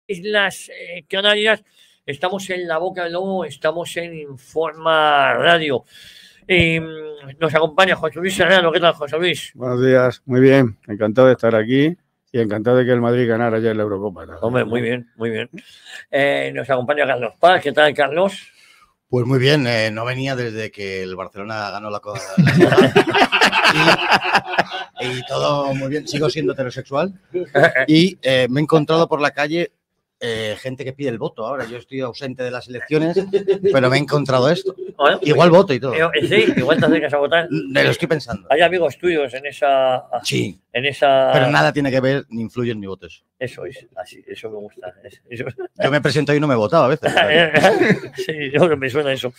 Islas Canarias, estamos en La Boca del Lobo, estamos en Informa Radio. Nos acompaña José Luis Serrano. ¿Qué tal, José Luis? Buenos días, muy bien, encantado de estar aquí y encantado de que el Madrid ganara ayer la Eurocopa. Hombre, muy bien, muy bien. Nos acompaña Carlos Paz. ¿Qué tal, Carlos? Pues muy bien, no venía desde que el Barcelona ganó la Copa y todo muy bien, sigo siendo heterosexual y me he encontrado por la calle gente que pide el voto ahora. Yo estoy ausente de las elecciones, pero me he encontrado esto. Bueno, igual voto y todo. Sí, igual te acercas a votar. Me lo estoy pensando. Hay amigos tuyos en esa... Sí, en esa... pero nada tiene que ver, ni influye en mi voto eso. Eso es, así, eso me gusta. Eso. Yo me presento y no me he votado a veces. Sí, yo me suena eso.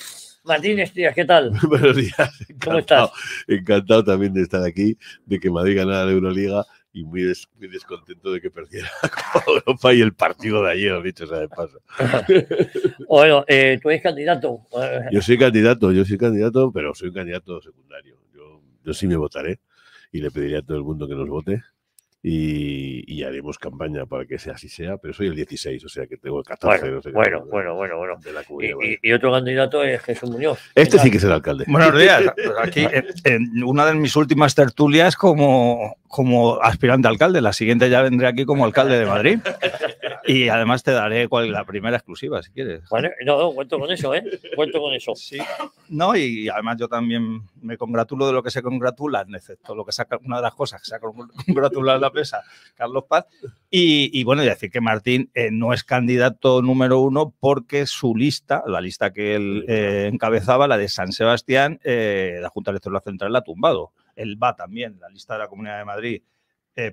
Martín Estrías, ¿qué tal? Buenos días. ¿Cómo estás? Encantado también de estar aquí, de que Madrid ganara la Euroliga y muy descontento de que perdiera la Copa Europa y el partido de ayer, dicho sea de paso. Bueno, tú eres candidato. Yo soy candidato, pero soy un candidato secundario. Yo sí me votaré y le pediría a todo el mundo que nos vote. Y haremos campaña para que así sea, pero soy el 16, o sea que tengo el 14. Bueno. De la comunidad. Y otro candidato es Jesús Muñoz. Este sí que es el alcalde. Buenos días. Aquí, en una de mis últimas tertulias como aspirante a alcalde, la siguiente ya vendré aquí como alcalde de Madrid. Y además te daré la primera exclusiva, si quieres. Bueno, no, cuento con eso, Cuento con eso. Sí. No, y además yo también me congratulo de lo que se congratulan, excepto lo que saca, una de las cosas que se ha congratulado en la prensa, Carlos Paz. Y bueno, y decir que Martín no es candidato número 1 porque su lista, la lista que él encabezaba, la de San Sebastián, la Junta Electoral Central la ha tumbado. Él va también, la lista de la Comunidad de Madrid,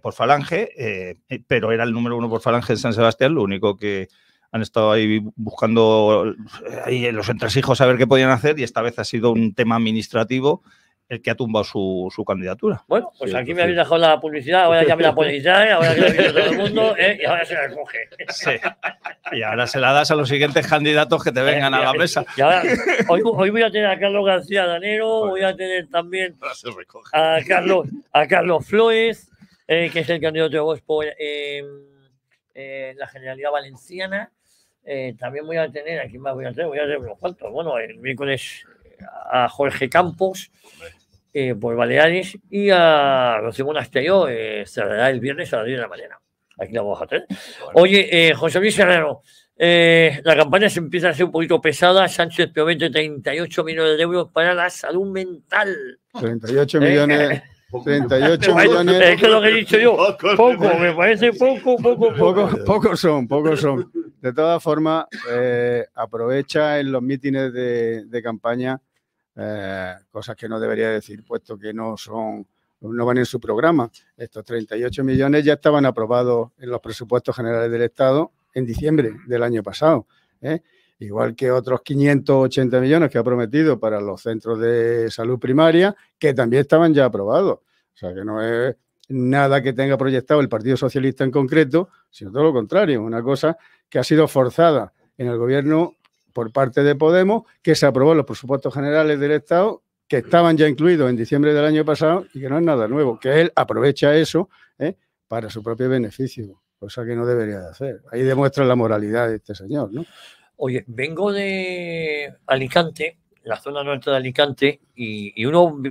por Falange, pero era el número 1 por Falange en San Sebastián. Lo único que han estado ahí buscando ahí en los entresijos a ver qué podían hacer, y esta vez ha sido un tema administrativo el que ha tumbado su candidatura. Bueno, pues sí, aquí me habéis dejado la publicidad, ahora ya me la ponéis ya, ahora que la viene todo el mundo, y ahora se la coge. Sí. Y ahora se la das a los siguientes candidatos que te vengan a la mesa. Y ahora, hoy voy a tener a Carlos García Danero, voy a tener también a Carlos Flores, que es el candidato de Vox por la Generalidad Valenciana. También voy a tener, ¿a quién más voy a tener? Voy a tener unos cuantos. Bueno, el miércoles a Jorge Campos por Baleares, y a Rocío Monasterio cerrará el viernes a las 10 de la mañana. Aquí la vamos a tener. Oye, José Luis Serrano, la campaña se empieza a ser un poquito pesada. Sánchez promete 38 millones de euros para la salud mental. 38 millones... 38 millones. Es que lo que he dicho yo, poco, me parece poco. Pocos son. De todas formas, aprovecha en los mítines de campaña cosas que no debería decir, puesto que no van en su programa. Estos 38 millones ya estaban aprobados en los presupuestos generales del Estado en diciembre del año pasado, igual que otros 580 millones que ha prometido para los centros de salud primaria, que también estaban ya aprobados. O sea, que no es nada que tenga proyectado el Partido Socialista en concreto, sino todo lo contrario, una cosa que ha sido forzada en el gobierno por parte de Podemos, que se aprobó en los presupuestos generales del Estado, que estaban ya incluidos en diciembre del año pasado, y que no es nada nuevo, que él aprovecha eso para su propio beneficio, cosa que no debería de hacer. Ahí demuestra la moralidad de este señor, ¿no? Oye, vengo de Alicante, la zona norte de Alicante, y uno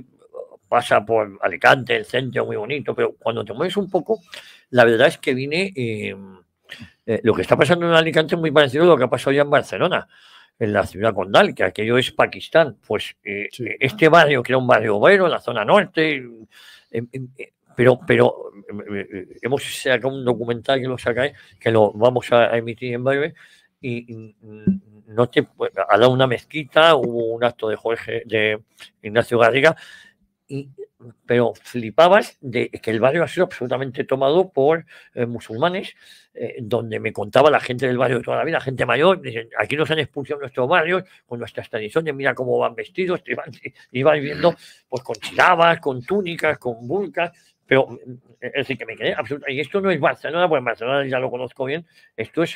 pasa por Alicante, el centro muy bonito, pero cuando te mueves un poco, la verdad es que lo que está pasando en Alicante es muy parecido a lo que ha pasado ya en Barcelona, en la ciudad condal, que aquello es Pakistán. Pues sí. Este barrio, que era un barrio obrero en la zona norte, pero hemos sacado un documental que lo vamos a emitir en breve, y al lado de una mezquita hubo un acto de Ignacio Garriga, pero flipabas de que el barrio ha sido absolutamente tomado por musulmanes, donde me contaba la gente del barrio de toda la vida, gente mayor, dicen, aquí nos han expulsado nuestros barrios con nuestras tradiciones, mira cómo van vestidos, y vas viendo pues con chirabas, con túnicas, con burkas, pero es decir, que me quedé absolutamente. Y esto no es Barcelona, porque Barcelona ya lo conozco bien, esto es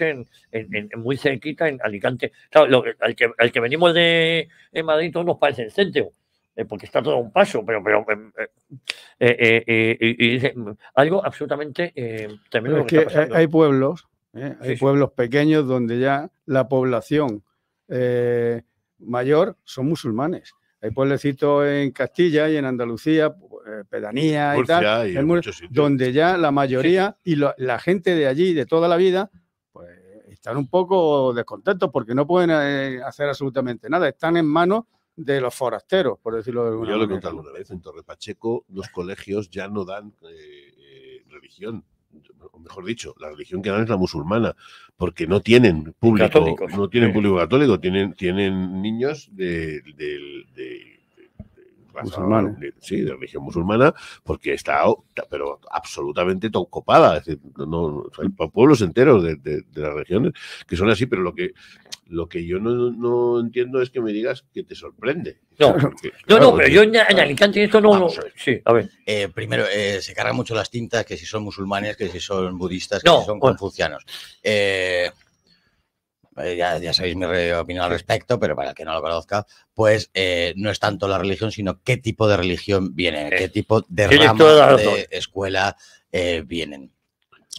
muy cerquita, en Alicante. Claro, al que venimos de Madrid, todo nos parece el centro. porque está todo a un paso, pero dice algo absolutamente tremendo. Es que hay pueblos, hay pueblos pequeños donde ya la población mayor son musulmanes. Hay pueblecitos en Castilla y en Andalucía, pedanías y tal, y donde ya la mayoría y la gente de allí, de toda la vida, pues están un poco descontentos porque no pueden hacer absolutamente nada. Están en manos de los forasteros, por decirlo de alguna manera. Yo lo he contado alguna vez, en Torre Pacheco los colegios ya no dan religión, o mejor dicho, la religión que dan es la musulmana, porque no tienen público, católicos, no tienen público católico, tienen niños de musulmanes. Sí, de religión musulmana, porque está pero absolutamente copada. Es decir, hay pueblos enteros de las regiones que son así, pero lo que yo no entiendo es que me digas que te sorprende. No, porque, no, pero yo en Alicante esto no... Sí, a ver. Primero, se cargan mucho las tintas, que si son musulmanes, que si son budistas, que si son confucianos. Ya sabéis mi opinión al respecto, pero para el que no lo conozca, pues no es tanto la religión, sino qué tipo de religión viene, qué tipo de rama de escuela vienen.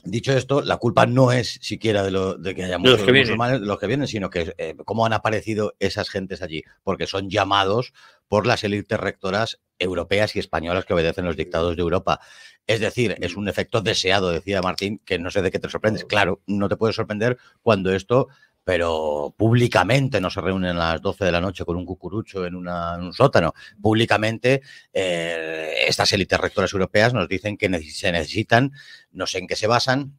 Dicho esto, la culpa no es siquiera de que haya muchos musulmanes, de los que vienen, sino que cómo han aparecido esas gentes allí, porque son llamados por las élites rectoras europeas y españolas que obedecen los dictados de Europa. Es decir, es un efecto deseado, decía Martín, que no sé de qué te sorprendes. Claro, no te puede sorprender cuando esto... pero públicamente no se reúnen a las 12 de la noche con un cucurucho en un sótano. Públicamente estas élites rectoras europeas nos dicen que se necesitan, no sé en qué se basan,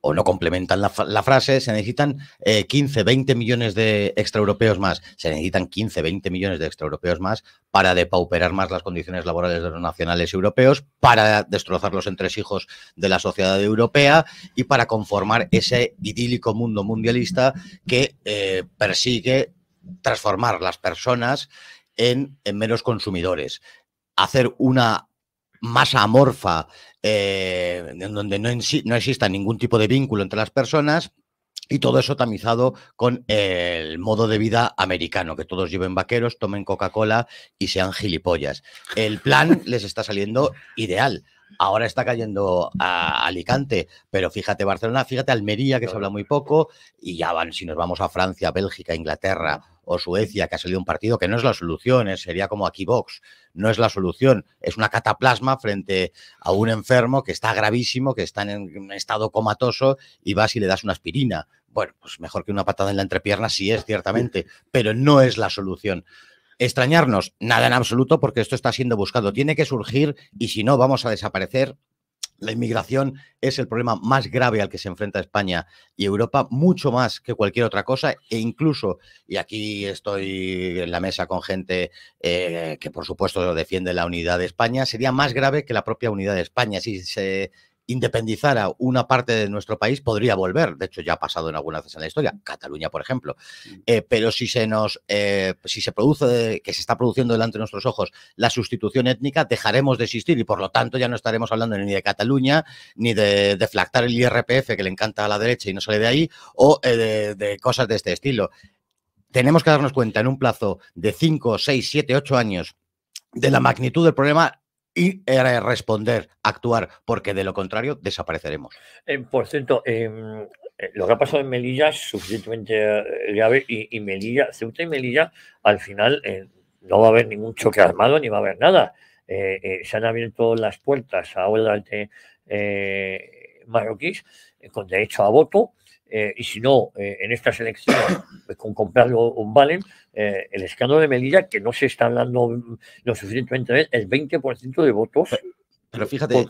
o no complementan la frase, se necesitan 15, 20 millones de extraeuropeos más. Se necesitan 15, 20 millones de extraeuropeos más para depauperar más las condiciones laborales de los nacionales europeos, para destrozar los entresijos de la sociedad europea y para conformar ese idílico mundo mundialista que persigue transformar las personas en meros consumidores. Hacer una masa amorfa en donde no exista ningún tipo de vínculo entre las personas, y todo eso tamizado con el modo de vida americano, que todos lleven vaqueros, tomen Coca-Cola y sean gilipollas. El plan les está saliendo ideal. Ahora está cayendo a Alicante, pero fíjate Barcelona, fíjate Almería, que se habla muy poco, y ya van, si nos vamos a Francia, Bélgica, Inglaterra o Suecia, que ha salido un partido que no es la solución, sería como aquí Vox, no es la solución, es una cataplasma frente a un enfermo que está gravísimo, que está en un estado comatoso y vas y le das una aspirina. Bueno, pues mejor que una patada en la entrepierna sí es, ciertamente, pero no es la solución. Extrañarnos, nada en absoluto, porque esto está siendo buscado. Tiene que surgir y si no vamos a desaparecer. La inmigración es el problema más grave al que se enfrenta España y Europa, mucho más que cualquier otra cosa, e incluso, y aquí estoy en la mesa con gente que por supuesto defiende la unidad de España, sería más grave que la propia unidad de España. Si se independizara una parte de nuestro país, podría volver. De hecho, ya ha pasado en algunas veces en la historia, Cataluña, por ejemplo. Pero si se produce, que se está produciendo delante de nuestros ojos, la sustitución étnica, dejaremos de existir y por lo tanto ya no estaremos hablando ni de Cataluña, ni de deflactar el IRPF, que le encanta a la derecha y no sale de ahí, o de cosas de este estilo. Tenemos que darnos cuenta en un plazo de 5, 6, 7, 8 años de la magnitud del problema y responder, actuar, porque de lo contrario desapareceremos. Por cierto, lo que ha pasado en Melilla es suficientemente grave y Melilla, Ceuta y Melilla, al final no va a haber ningún choque armado ni va a haber nada. Se han abierto las puertas ahora de marroquíes con derecho a voto. Y si no, en estas elecciones, pues con comprarlo un valen, el escándalo de Melilla, que no se está hablando lo suficientemente de el 20% de votos. Pero fíjate,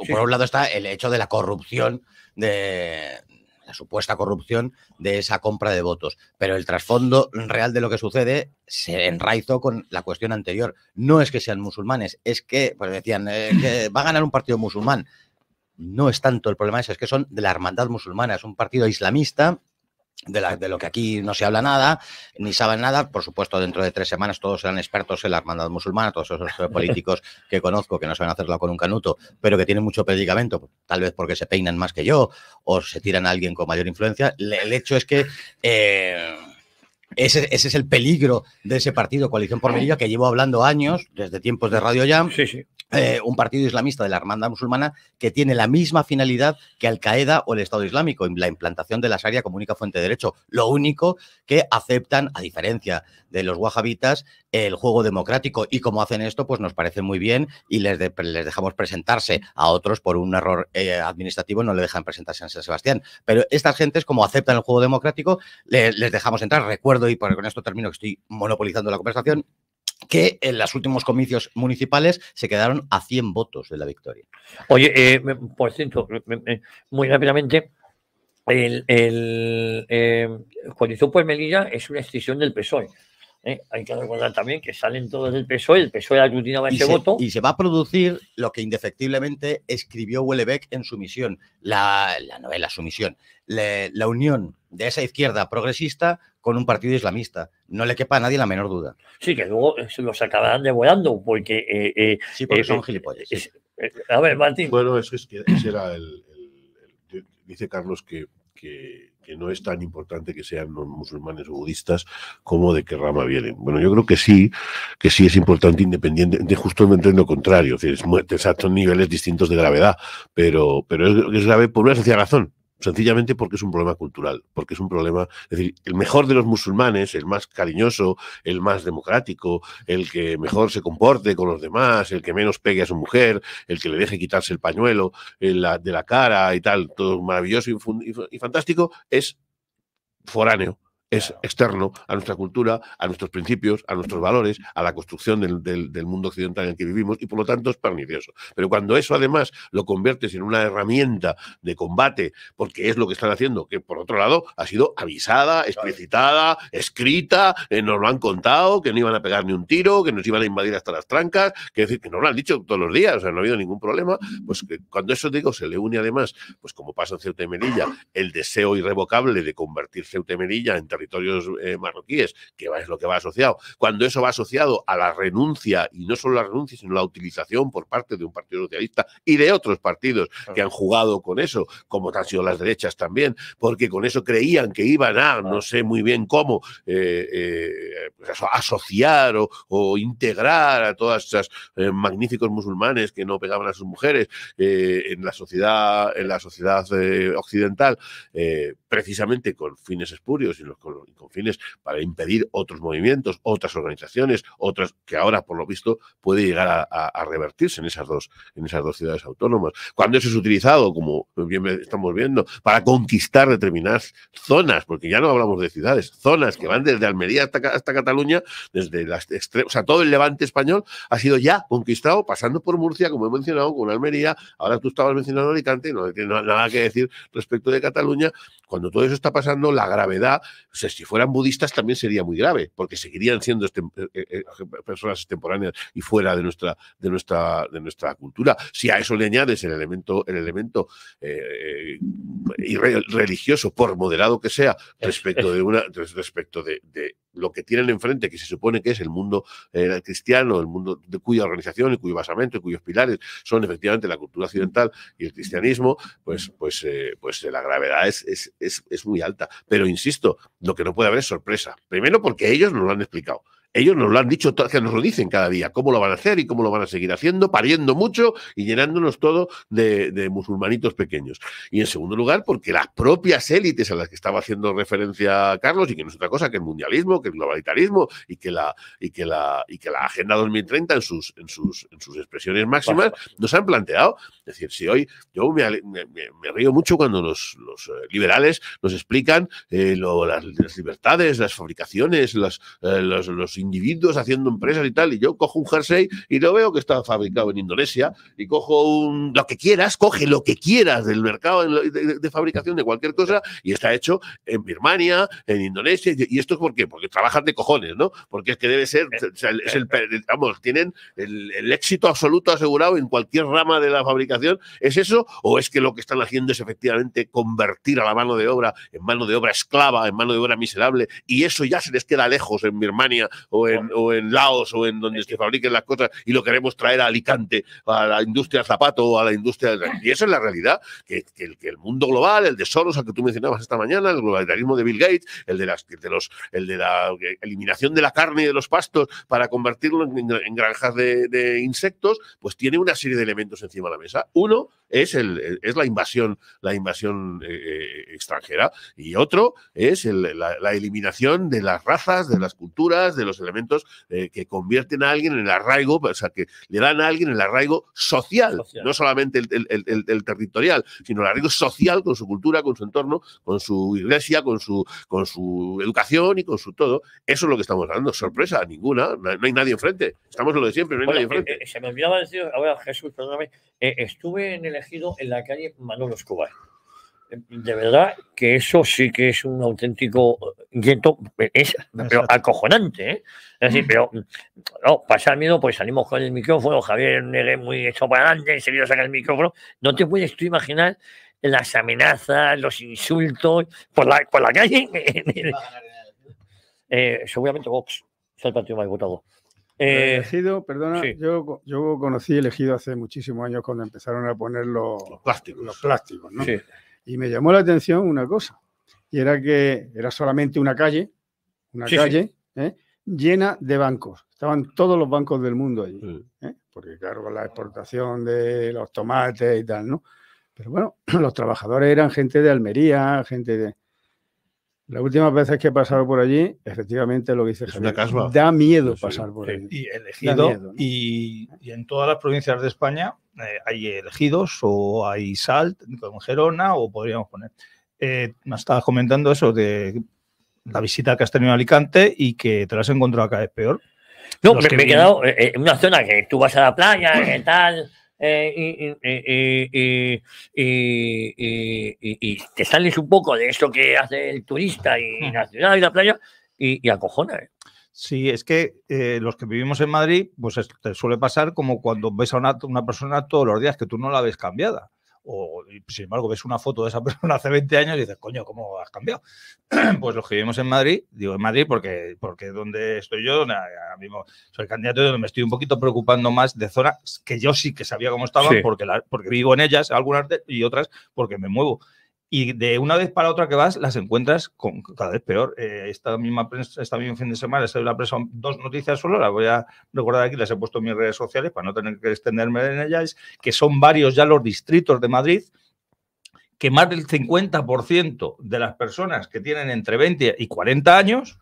por un lado está el hecho de la corrupción, de la supuesta corrupción de esa compra de votos. Pero el trasfondo real de lo que sucede se enraizó con la cuestión anterior. No es que sean musulmanes, es que, pues decían, que va a ganar un partido musulmán. No es tanto el problema ese, es que son de la hermandad musulmana, es un partido islamista de lo que aquí no se habla nada, ni saben nada. Por supuesto, dentro de 3 semanas todos serán expertos en la hermandad musulmana, todos esos políticos que conozco que no saben hacerlo con un canuto, pero que tienen mucho predicamento, tal vez porque se peinan más que yo o se tiran a alguien con mayor influencia. El hecho es que ese es el peligro de ese partido, Coalición por Melilla, que llevo hablando años, desde tiempos de Radio Jam. Sí, sí. Un partido islamista de la Hermandad Musulmana que tiene la misma finalidad que Al-Qaeda o el Estado Islámico, en la implantación de la Sharia como única fuente de derecho. Lo único que aceptan, a diferencia de los wahabitas, el juego democrático, y como hacen esto, pues nos parece muy bien y les dejamos presentarse. A otros, por un error administrativo, no le dejan presentarse en San Sebastián. Pero estas gentes, como aceptan el juego democrático, les dejamos entrar. Recuerdo, y con esto termino, que estoy monopolizando la conversación, que en los últimos comicios municipales se quedaron a 100 votos de la victoria. Oye, por cierto, muy rápidamente, Coalición por Melilla es una extensión del PSOE. Hay que recordar también que salen todos del PSOE, el PSOE aglutinaba ese voto. Y se va a producir lo que indefectiblemente escribió Houellebecq en su misión, la novela Su misión, la unión de esa izquierda progresista con un partido islamista. No le quepa a nadie la menor duda. Sí, que luego los acabarán devorando, porque... sí, porque son gilipollas. Sí. A ver, Martín. Bueno, eso es que ese era dice Carlos que no es tan importante que sean musulmanes o budistas como de qué rama vienen. Bueno, yo creo que sí es importante, independiente de justamente lo contrario. Es decir, son niveles distintos de gravedad, pero es grave por una sencilla razón. Sencillamente porque es un problema cultural, porque es un problema, es decir, el mejor de los musulmanes, el más cariñoso, el más democrático, el que mejor se comporte con los demás, el que menos pegue a su mujer, el que le deje quitarse el pañuelo de la cara y tal, todo maravilloso y fantástico, es foráneo. Es externo a nuestra cultura, a nuestros principios, a nuestros valores, a la construcción del mundo occidental en el que vivimos, y por lo tanto es pernicioso. Pero cuando eso además lo conviertes en una herramienta de combate, porque es lo que están haciendo, que por otro lado ha sido avisada, explicitada, escrita, nos lo han contado, que no iban a pegar ni un tiro, que nos iban a invadir hasta las trancas, que decir, que nos lo han dicho todos los días, o sea, no ha habido ningún problema, pues que cuando eso digo se le une además, pues como pasa en Ceuta y Melilla, el deseo irrevocable de convertir Ceuta y Melilla en territorios marroquíes, que es lo que va asociado. Cuando eso va asociado a la renuncia, y no solo la renuncia, sino la utilización por parte de un partido socialista y de otros partidos que han jugado con eso, como han sido las derechas también, porque con eso creían que iban a, no sé muy bien cómo, asociar o integrar a todas esas magníficos musulmanes que no pegaban a sus mujeres en la sociedad occidental, precisamente con fines espurios y con fines para impedir otros movimientos, otras organizaciones, otras que ahora, por lo visto, puede llegar a revertirse en esas dos ciudades autónomas. Cuando eso es utilizado, como bien estamos viendo, para conquistar determinadas zonas, porque ya no hablamos de ciudades, zonas que van desde Almería hasta Cataluña, desde las o sea, todo el levante español ha sido ya conquistado, pasando por Murcia, como he mencionado, con Almería. Ahora tú estabas mencionando Alicante, no tiene nada que decir respecto de Cataluña. Cuando todo eso está pasando, la gravedad, o sea, si fueran budistas también sería muy grave, porque seguirían siendo personas extemporáneas y fuera de nuestra cultura. Si a eso le añades el elemento religioso, por moderado que sea, respecto de lo que tienen enfrente, que se supone que es el mundo cristiano, el mundo de cuya organización y cuyo basamento y cuyos pilares son efectivamente la cultura occidental y el cristianismo, pues la gravedad es muy alta. Pero insisto, lo que no puede haber es sorpresa. Primero porque ellos nos lo han explicado. Ellos nos lo han dicho, que nos lo dicen cada día, cómo lo van a hacer y cómo lo van a seguir haciendo, pariendo mucho y llenándonos todo de musulmanitos pequeños. Y en segundo lugar, porque las propias élites a las que estaba haciendo referencia Carlos, y que no es otra cosa que el mundialismo, que el globalitarismo y que la Agenda 2030 en sus expresiones máximas nos han planteado. Es decir, si hoy yo me río mucho cuando los liberales nos explican las libertades, las fabricaciones, los individuos haciendo empresas y tal, y yo cojo un jersey y lo veo que está fabricado en Indonesia, y cojo coge lo que quieras del mercado de fabricación de cualquier cosa, y está hecho en Birmania, en Indonesia. ¿Y esto es por qué? Porque trabajan de cojones, ¿no? Porque es que debe ser, tienen el éxito absoluto asegurado en cualquier rama de la fabricación. ¿Es eso? ¿O es que lo que están haciendo es efectivamente convertir a la mano de obra en mano de obra esclava, en mano de obra miserable, y eso ya se les queda lejos en Birmania o en Laos o en donde se fabriquen las cosas y lo queremos traer a Alicante, a la industria del zapato o a la industria... Y esa es la realidad, que el mundo global, el de Soros, al que tú mencionabas esta mañana, el globalitarismo de Bill Gates, el de la eliminación de la carne y de los pastos para convertirlo en granjas de insectos, pues tiene una serie de elementos encima de la mesa. Uno es la invasión extranjera y otro es la eliminación de las razas, de las culturas, de los elementos que convierten a alguien en el arraigo, o sea, que le dan a alguien el arraigo social. No solamente el territorial, sino el arraigo social con su cultura, con su entorno, con su iglesia, con su educación y con su todo. Eso es lo que estamos dando. Sorpresa, ninguna. No hay nadie enfrente. Estamos en lo de siempre, no hay nadie enfrente. Se me olvidaba decir, ahora Jesús, perdóname, estuve en el Ejido en la calle Manolo Escobar. De verdad que eso sí que es un auténtico gueto, pero acojonante, ¿eh? Es decir, pero no, pasar miedo, pues salimos con el micrófono, Javier Negué muy hecho para adelante, enseguida saca el micrófono. No te puedes tú imaginar las amenazas, los insultos por la calle. Seguramente Vox es el partido más votado. Elegido, perdona, sí. yo conocí Elegido hace muchísimos años cuando empezaron a poner los plásticos, ¿no? Sí. Y me llamó la atención una cosa, y era que era solamente una calle llena de bancos. Estaban todos los bancos del mundo allí, porque claro, con la exportación de los tomates y tal, ¿no? Pero bueno, los trabajadores eran gente de Almería, gente de... Las últimas veces que he pasado por allí, efectivamente lo que dice Javier, da miedo pasar por allí. Y Elegido, miedo, ¿no? y en todas las provincias de España hay elegidos o hay Salt, como Gerona, o podríamos poner. Me estabas comentando eso de la visita que has tenido a Alicante y que te la has encontrado cada vez peor. No, me he quedado en una zona que tú vas a la playa, ¿qué tal? Y te sales un poco de eso que hace el turista y la ciudad y la playa y acojona. Sí, es que los que vivimos en Madrid, pues te suele pasar como cuando ves a una persona todos los días que tú no la ves cambiada. O, sin embargo, ves una foto de esa persona hace 20 años y dices, coño, ¿cómo has cambiado? Pues los que vivimos en Madrid, digo en Madrid porque donde estoy yo, ahora mismo soy candidato y donde me estoy un poquito preocupando más de zonas que yo sí que sabía cómo estaban, sí, porque vivo en ellas, algunas y otras porque me muevo. Y de una vez para otra que vas, las encuentras cada vez peor. Este mismo fin de semana he la prensa 2 noticias solo, las voy a recordar aquí, las he puesto en mis redes sociales para no tener que extenderme en ellas, que son varios ya los distritos de Madrid, que más del 50% de las personas que tienen entre 20 y 40 años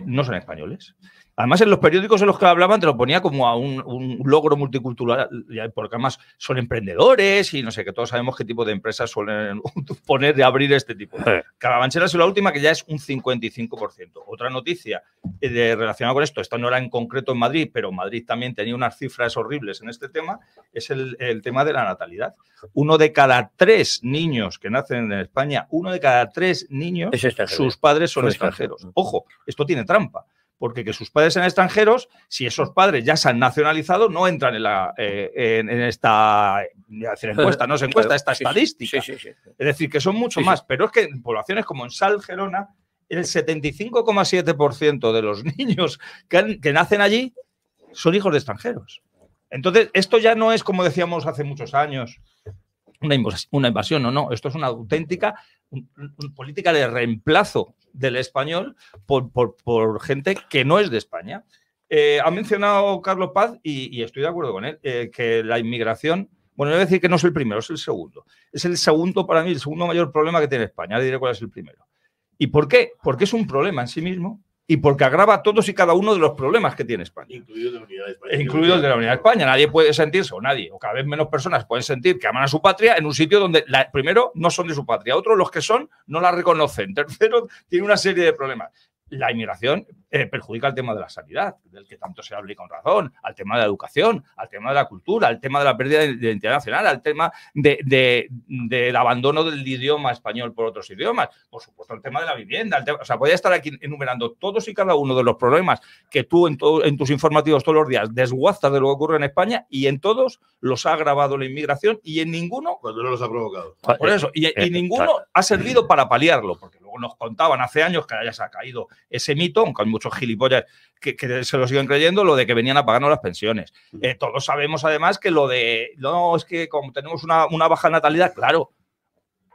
no son españoles. Además, en los periódicos en los que hablaban te lo ponía como a un logro multicultural, porque además son emprendedores y no sé, que todos sabemos qué tipo de empresas suelen poner de abrir este tipo. Carabanchel es la última, que ya es un 55%. Otra noticia relacionada con esto, esta no era en concreto en Madrid, pero Madrid también tenía unas cifras horribles en este tema, es el tema de la natalidad. 1 de cada 3 niños que nacen en España, 1 de cada 3 niños, sus padres son extranjeros. Ojo, esto tiene trampa. Porque que sus padres sean extranjeros, si esos padres ya se han nacionalizado, no entran en esta encuesta, no es encuesta, esta estadística. Sí. Es decir, que son mucho más. Pero es que en poblaciones como en Sal, Gerona, el 75,7% de los niños que nacen allí son hijos de extranjeros. Entonces, esto ya no es como decíamos hace muchos años, una invasión, no. Esto es una auténtica política de reemplazo del español por gente que no es de España. Ha mencionado Carlos Paz, y estoy de acuerdo con él, que la inmigración, bueno, yo voy a decir que no es el primero, es el segundo. Es el segundo, para mí, el segundo mayor problema que tiene España. Ahora diré cuál es el primero. ¿Y por qué? Porque es un problema en sí mismo y porque agrava todos y cada uno de los problemas que tiene España. Incluido el de la Unidad de España. Incluido el de la Unidad de España. Nadie puede sentirse, o cada vez menos personas pueden sentir que aman a su patria en un sitio donde, primero, no son de su patria. Otros, los que son, no la reconocen. Tercero, tiene una serie de problemas. La inmigración perjudica el tema de la sanidad, del que tanto se habla y con razón, al tema de la educación, al tema de la cultura, al tema de la pérdida de identidad nacional, al tema del abandono del idioma español por otros idiomas, por supuesto el tema de la vivienda, podría estar aquí enumerando todos y cada uno de los problemas que tú en tus informativos todos los días desguazas de lo que ocurre en España, y en todos los ha agravado la inmigración y en ninguno... Cuando no los ha provocado. Por eso, y ninguno ha servido para paliarlo, porque luego nos contaban hace años que ya se ha caído ese mito, aunque hay muchos gilipollas que se lo siguen creyendo, lo de que venían a pagarnos las pensiones. Todos sabemos además que lo de, no, es que como tenemos una baja natalidad, claro,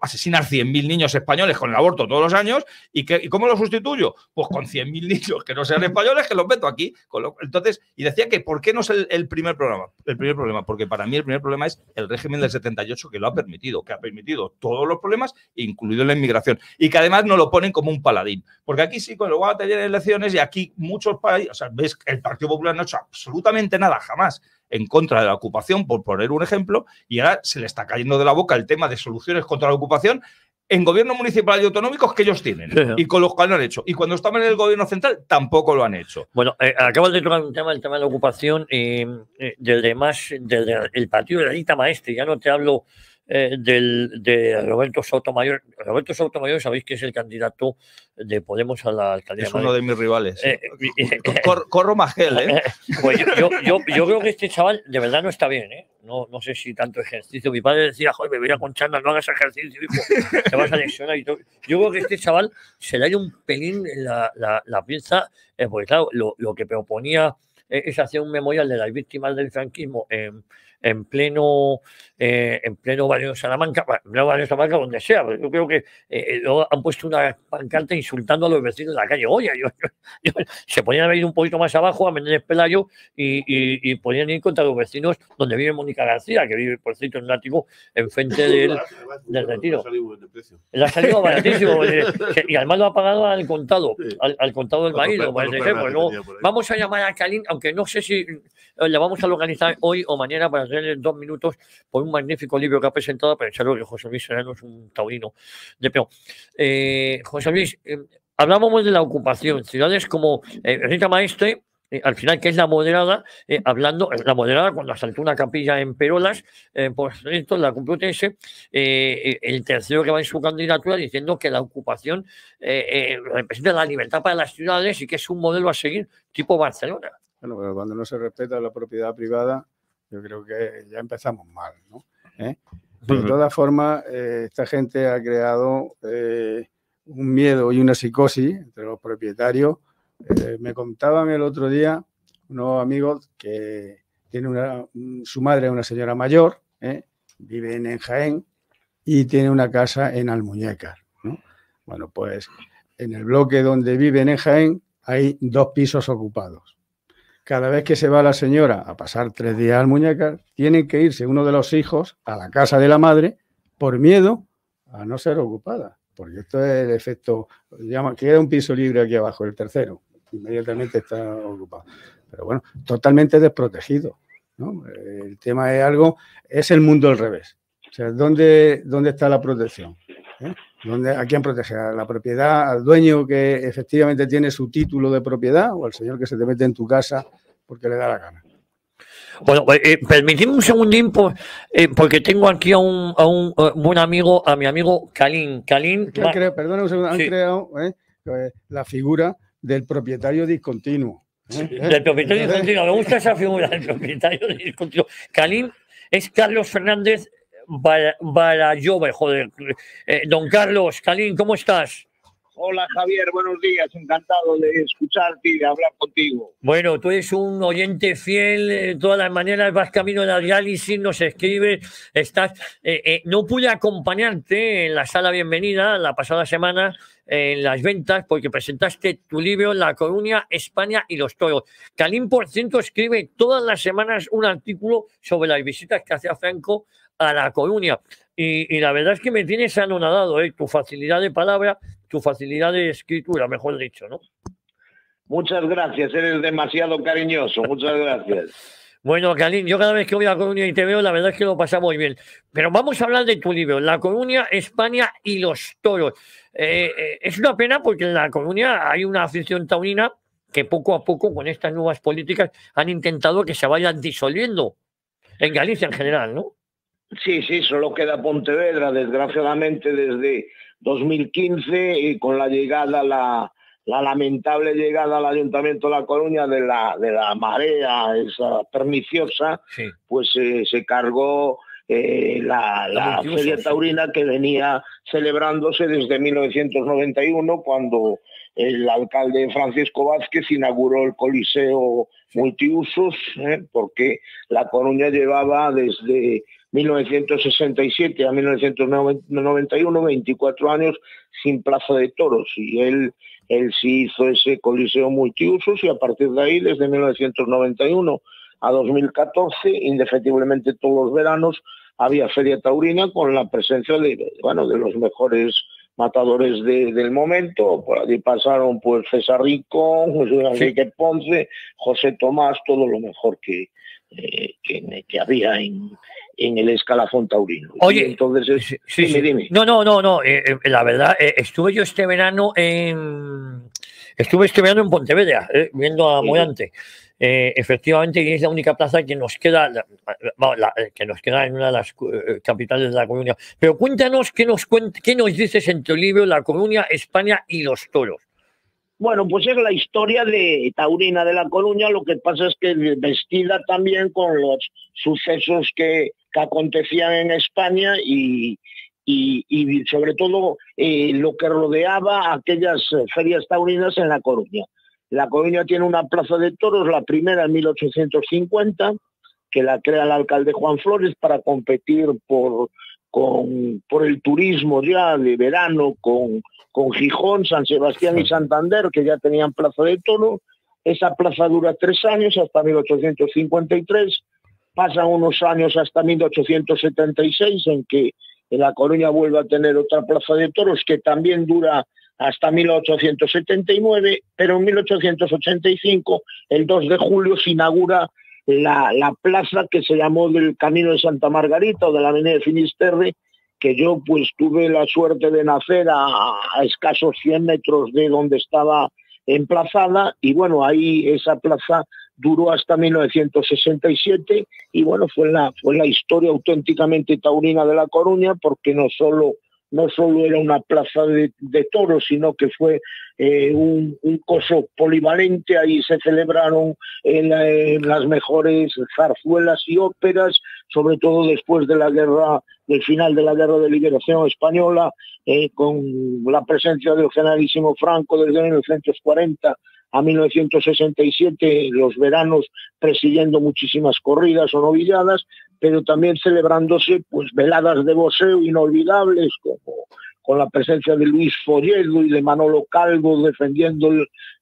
asesinar 100.000 niños españoles con el aborto todos los años. ¿Y cómo lo sustituyo? Pues con 100.000 niños que no sean españoles, que los meto aquí. Entonces, y decía que ¿por qué no es el primer problema? El primer problema, porque para mí el primer problema es el régimen del 78 que lo ha permitido, que ha permitido todos los problemas, incluido la inmigración. Y que además nos lo ponen como un paladín. Porque aquí sí, cuando van a tener elecciones y aquí muchos países, o sea, ves que el Partido Popular no ha hecho absolutamente nada, jamás, en contra de la ocupación, por poner un ejemplo, y ahora se le está cayendo de la boca el tema de soluciones contra la ocupación en gobiernos municipales y autonómicos que ellos tienen, sí, y con los que lo han hecho. Y cuando estaban en el gobierno central tampoco lo han hecho. Bueno, acabas de tocar un tema, el tema de la ocupación, desde el partido de la Rita Maestre, ya no te hablo de Roberto Sotomayor. Roberto Sotomayor, sabéis que es el candidato de Podemos a la alcaldía. Es uno de mis rivales. Corro más gel, ¿eh? Pues yo creo que este chaval de verdad no está bien, ¿eh? No sé si tanto ejercicio. Mi padre decía, joder, me voy a con chándal, no hagas ejercicio, hijo, te vas a lesionar y todo. Yo creo que este chaval se le ha ido un pelín la pieza, porque claro, lo que proponía es hacer un memorial de las víctimas del franquismo en pleno barrio de Salamanca, donde sea. Pero yo creo que luego han puesto una pancarta insultando a los vecinos de la calle. Oye, se podían haber ido un poquito más abajo a Menéndez Pelayo y podían ir contra los vecinos donde vive Mónica García, que vive, por cierto, en un ático enfrente del Retiro. Le ha salido baratísimo. Y además lo ha pagado al contado, al contado del marido. Vamos a llamar a Kalin, aunque no sé si le vamos a localizar hoy o mañana para hacerle 2 minutos por un magnífico libro que ha presentado, pero seguro que José Luis Serrano es un taurino de peor. José Luis, hablábamos de la ocupación, ciudades como Rita Maestre, al final, que es la moderada, la moderada cuando asaltó una capilla en Perolas, por cierto, la Complutense, el tercero que va en su candidatura diciendo que la ocupación representa la libertad para las ciudades y que es un modelo a seguir tipo Barcelona. Bueno, pero cuando no se respeta la propiedad privada, yo creo que ya empezamos mal, ¿no? De todas formas, esta gente ha creado un miedo y una psicosis entre los propietarios. Me contaban el otro día unos amigos que tiene su madre es una señora mayor, viven en Jaén y tiene una casa en Almuñécar, ¿no? Bueno, pues en el bloque donde viven en Jaén hay 2 pisos ocupados. Cada vez que se va la señora a pasar 3 días al Almuñécar, tienen que irse uno de los hijos a la casa de la madre por miedo a no ser ocupada. Porque esto es el efecto, queda un piso libre aquí abajo, el tercero, inmediatamente está ocupado. Pero bueno, totalmente desprotegido, ¿no? El tema es el mundo al revés. O sea, ¿dónde está la protección? ¿A quién protege? ¿A la propiedad, al dueño que efectivamente tiene su título de propiedad o al señor que se te mete en tu casa porque le da la gana? Bueno, permitidme un segundín porque tengo aquí a un buen amigo, a mi amigo Kalin. Perdona un segundo, sí. Han creado la figura del propietario discontinuo. Del propietario discontinuo, me gusta esa figura del propietario discontinuo. Kalin es Carlos Fernández Barallove, joder. Don Carlos, Kalin, ¿cómo estás? Hola Javier, buenos días, encantado de escucharte y de hablar contigo. Bueno, tú eres un oyente fiel, de todas las maneras vas camino de la diálisis, nos escribes, no pude acompañarte en la sala bienvenida la pasada semana en las ventas porque presentaste tu libro La Coruña, España y los toros. Kalin, por cierto, escribe todas las semanas un artículo sobre las visitas que hacía Franco a La Coruña. Y la verdad es que me tienes anonadado, tu facilidad de palabra, tu facilidad de escritura, mejor dicho, ¿no? Muchas gracias, eres demasiado cariñoso, muchas gracias. Bueno, Kalin, yo cada vez que voy a La Coruña y te veo, la verdad es que lo pasa muy bien. Pero vamos a hablar de tu libro, La Coruña, España y los toros. Es una pena porque en La Coruña hay una afición taurina que poco a poco, con estas nuevas políticas, han intentado que se vayan disolviendo. En Galicia en general, ¿no? Sí, solo queda Pontevedra, desgraciadamente, desde 2015 y con la llegada, la lamentable llegada al Ayuntamiento de La Coruña de la marea esa perniciosa, sí. Pues se cargó la Feria Taurina, que venía celebrándose desde 1991, cuando el alcalde Francisco Vázquez inauguró el Coliseo multiusos, porque La Coruña llevaba desde 1967 a 1991 24 años sin plaza de toros, y él sí hizo ese Coliseo multiusos, y a partir de ahí, desde 1991 a 2014, indefectiblemente todos los veranos había Feria Taurina, con la presencia de los mejores matadores del momento. Por allí pasaron pues César Rico, José Enrique Ponce, José Tomás, todo lo mejor que había en el escalafón taurino. Oye, y entonces, dime. No, la verdad, estuve este verano en Pontevedra, viendo a Morante. Efectivamente, y es la única plaza que nos queda, en una de las capitales de La Coruña. Pero cuéntanos qué nos dices en tu libro La Coruña, España y los toros. Bueno, pues es la historia de taurina de La Coruña. Lo que pasa es que vestida también con los sucesos que acontecían en España y sobre todo lo que rodeaba aquellas ferias taurinas en La Coruña. La Coruña tiene una plaza de toros, la primera en 1850, que la crea el alcalde Juan Flores para competir por el turismo ya de verano con Gijón, San Sebastián y Santander, que ya tenían plaza de toro. Esa plaza dura 3 años, hasta 1853. Pasan unos años hasta 1876, en que La Coruña vuelve a tener otra plaza de toros, que también dura hasta 1879, pero en 1885, el 2 de julio, se inaugura la plaza que se llamó del Camino de Santa Margarita, o de la Avenida de Finisterre, que yo pues tuve la suerte de nacer a escasos 100 metros de donde estaba emplazada, y bueno, ahí esa plaza duró hasta 1967, y bueno, fue la historia auténticamente taurina de La Coruña, porque no solo era una plaza de toros, sino que fue un coso polivalente. Ahí se celebraron las mejores zarzuelas y óperas, sobre todo después de del final de la Guerra de Liberación Española, con la presencia del generalísimo Franco desde 1940 a 1967, los veranos presidiendo muchísimas corridas o novilladas, pero también celebrándose pues veladas de boxeo inolvidables, como con la presencia de Luis Folledo y de Manolo Calvo defendiendo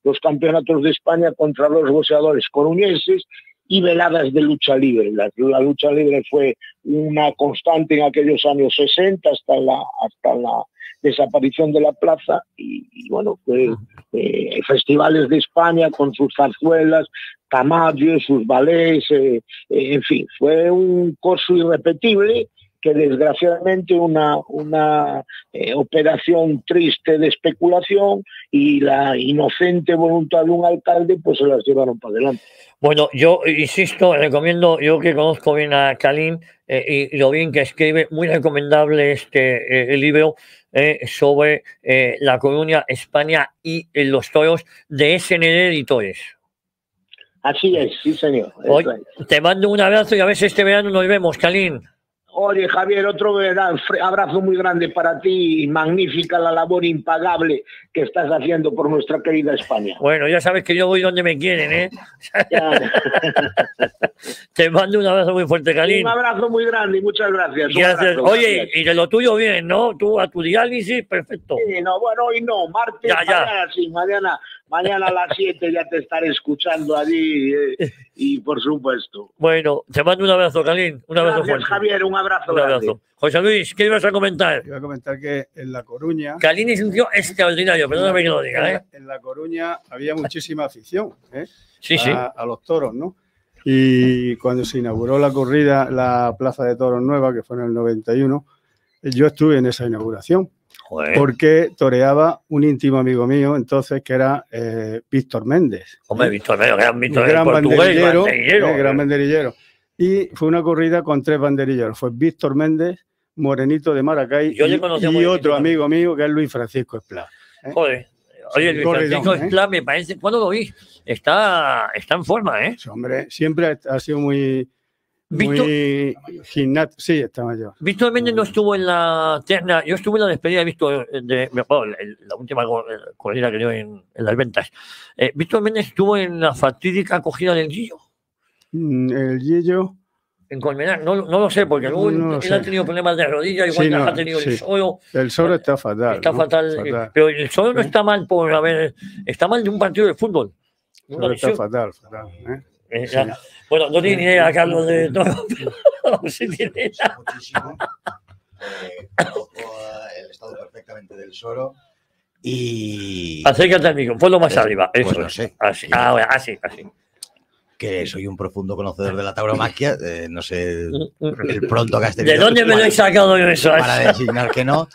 los campeonatos de España contra los boxeadores coruñeses, y veladas de lucha libre. La lucha libre fue una constante en aquellos años 60 hasta la desaparición de la plaza, y bueno, festivales de España con sus zarzuelas, Tamayo, sus ballets, en fin, fue un coso irrepetible, que desgraciadamente una operación triste de especulación y la inocente voluntad de un alcalde pues se las llevaron para adelante. Bueno, yo insisto, recomiendo, yo que conozco bien a Calín y lo bien que escribe, muy recomendable el libro sobre La Coruña, España y los toros, de SND Editores. Así es, sí señor. Hoy, te mando un abrazo y a ver si este verano nos vemos, Calín. Oye, Javier, otro abrazo muy grande para ti. Magnífica la labor impagable que estás haciendo por nuestra querida España. Bueno, ya sabes que yo voy donde me quieren, ¿eh? Te mando un abrazo muy fuerte, Calín. Un abrazo muy grande y muchas gracias. Gracias. Oye, gracias. Y de lo tuyo bien, ¿no? Tú a tu diálisis, perfecto. Sí, no, bueno, hoy no, martes, mañana sí, mañana a las 7 ya te estaré escuchando allí y por supuesto. Bueno, te mando un abrazo, Calín. Un abrazo fuerte. Javier, un abrazo. Un abrazo. Grande. José Luis, ¿qué ibas a comentar? Iba a comentar que en La Coruña... Calín es un tío extraordinario, perdóname que lo diga, ¿eh? En La Coruña había muchísima afición, Sí, sí. A los toros, ¿no? Y cuando se inauguró la corrida, la Plaza de Toros Nueva, que fue en el 91, yo estuve en esa inauguración. Joder. Porque toreaba un íntimo amigo mío entonces, que era Víctor Méndez. Hombre, Víctor Méndez, gran banderillero. Gran banderillero. Y fue una corrida con 3 banderilleros. Fue Víctor Méndez, Morenito de Maracay y otro amigo mío, que es Luis Francisco Esplá. Joder. Oye, Luis Francisco Esplá, me parece, ¿cuándo lo vi? Está en forma, ¿eh? Sí, hombre, siempre ha sido muy muy gimnasta. Sí, estaba yo. Víctor Méndez no estuvo en la terna. Yo estuve en la despedida de Víctor, la última corrida que dio en las ventas. Víctor Méndez estuvo en la fatídica acogida del Guillo. El Guillo. En Colmenar, no lo sé, porque luego él ha tenido problemas de rodilla, igual ha tenido el Soro. El Soro está fatal. Está fatal. Pero el Soro no está mal por está mal de un partido de fútbol. Está fatal. Sí. Bueno, no tiene ni idea, Carlos, de todo. Sí tiene idea. Muchísimo. Conozco el estado perfectamente del Soro. Y. Acércate al micro, ponlo más arriba. Eso pues no sé. Así. Así. Que soy un profundo conocedor de la tauromaquia, no sé el pronto que has tenido. ¿De dónde me lo he sacado yo eso? Para designar que no.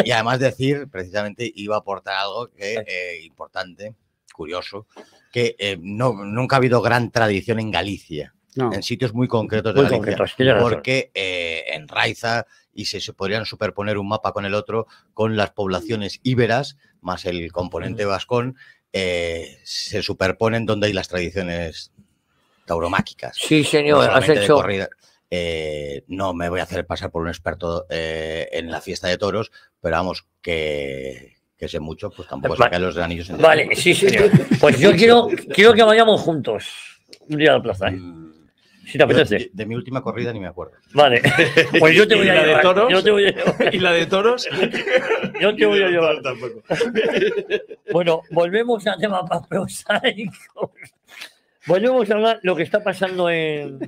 Y además decir, precisamente, iba a aportar algo importante, curioso, que nunca ha habido gran tradición en Galicia, en sitios muy concretos de Galicia, porque enraiza y se podrían superponer un mapa con el otro, con las poblaciones íberas, más el componente vascón, se superponen donde hay las tradiciones tauromáquicas. Sí, señor, has hecho. No me voy a hacer pasar por un experto en la fiesta de toros, pero vamos, que sé mucho, pues tampoco se caen los anillos en el Vale, sí, señor. Pues yo quiero que vayamos juntos un día a la plaza. Si te apetece. De mi última corrida ni me acuerdo. Vale, pues yo te voy a llevar. Yo te voy a llevar. ¿Y la de toros? Yo te voy a llevar. Bueno, volvemos a temas más prosaicos. Volvemos a hablar lo que está pasando en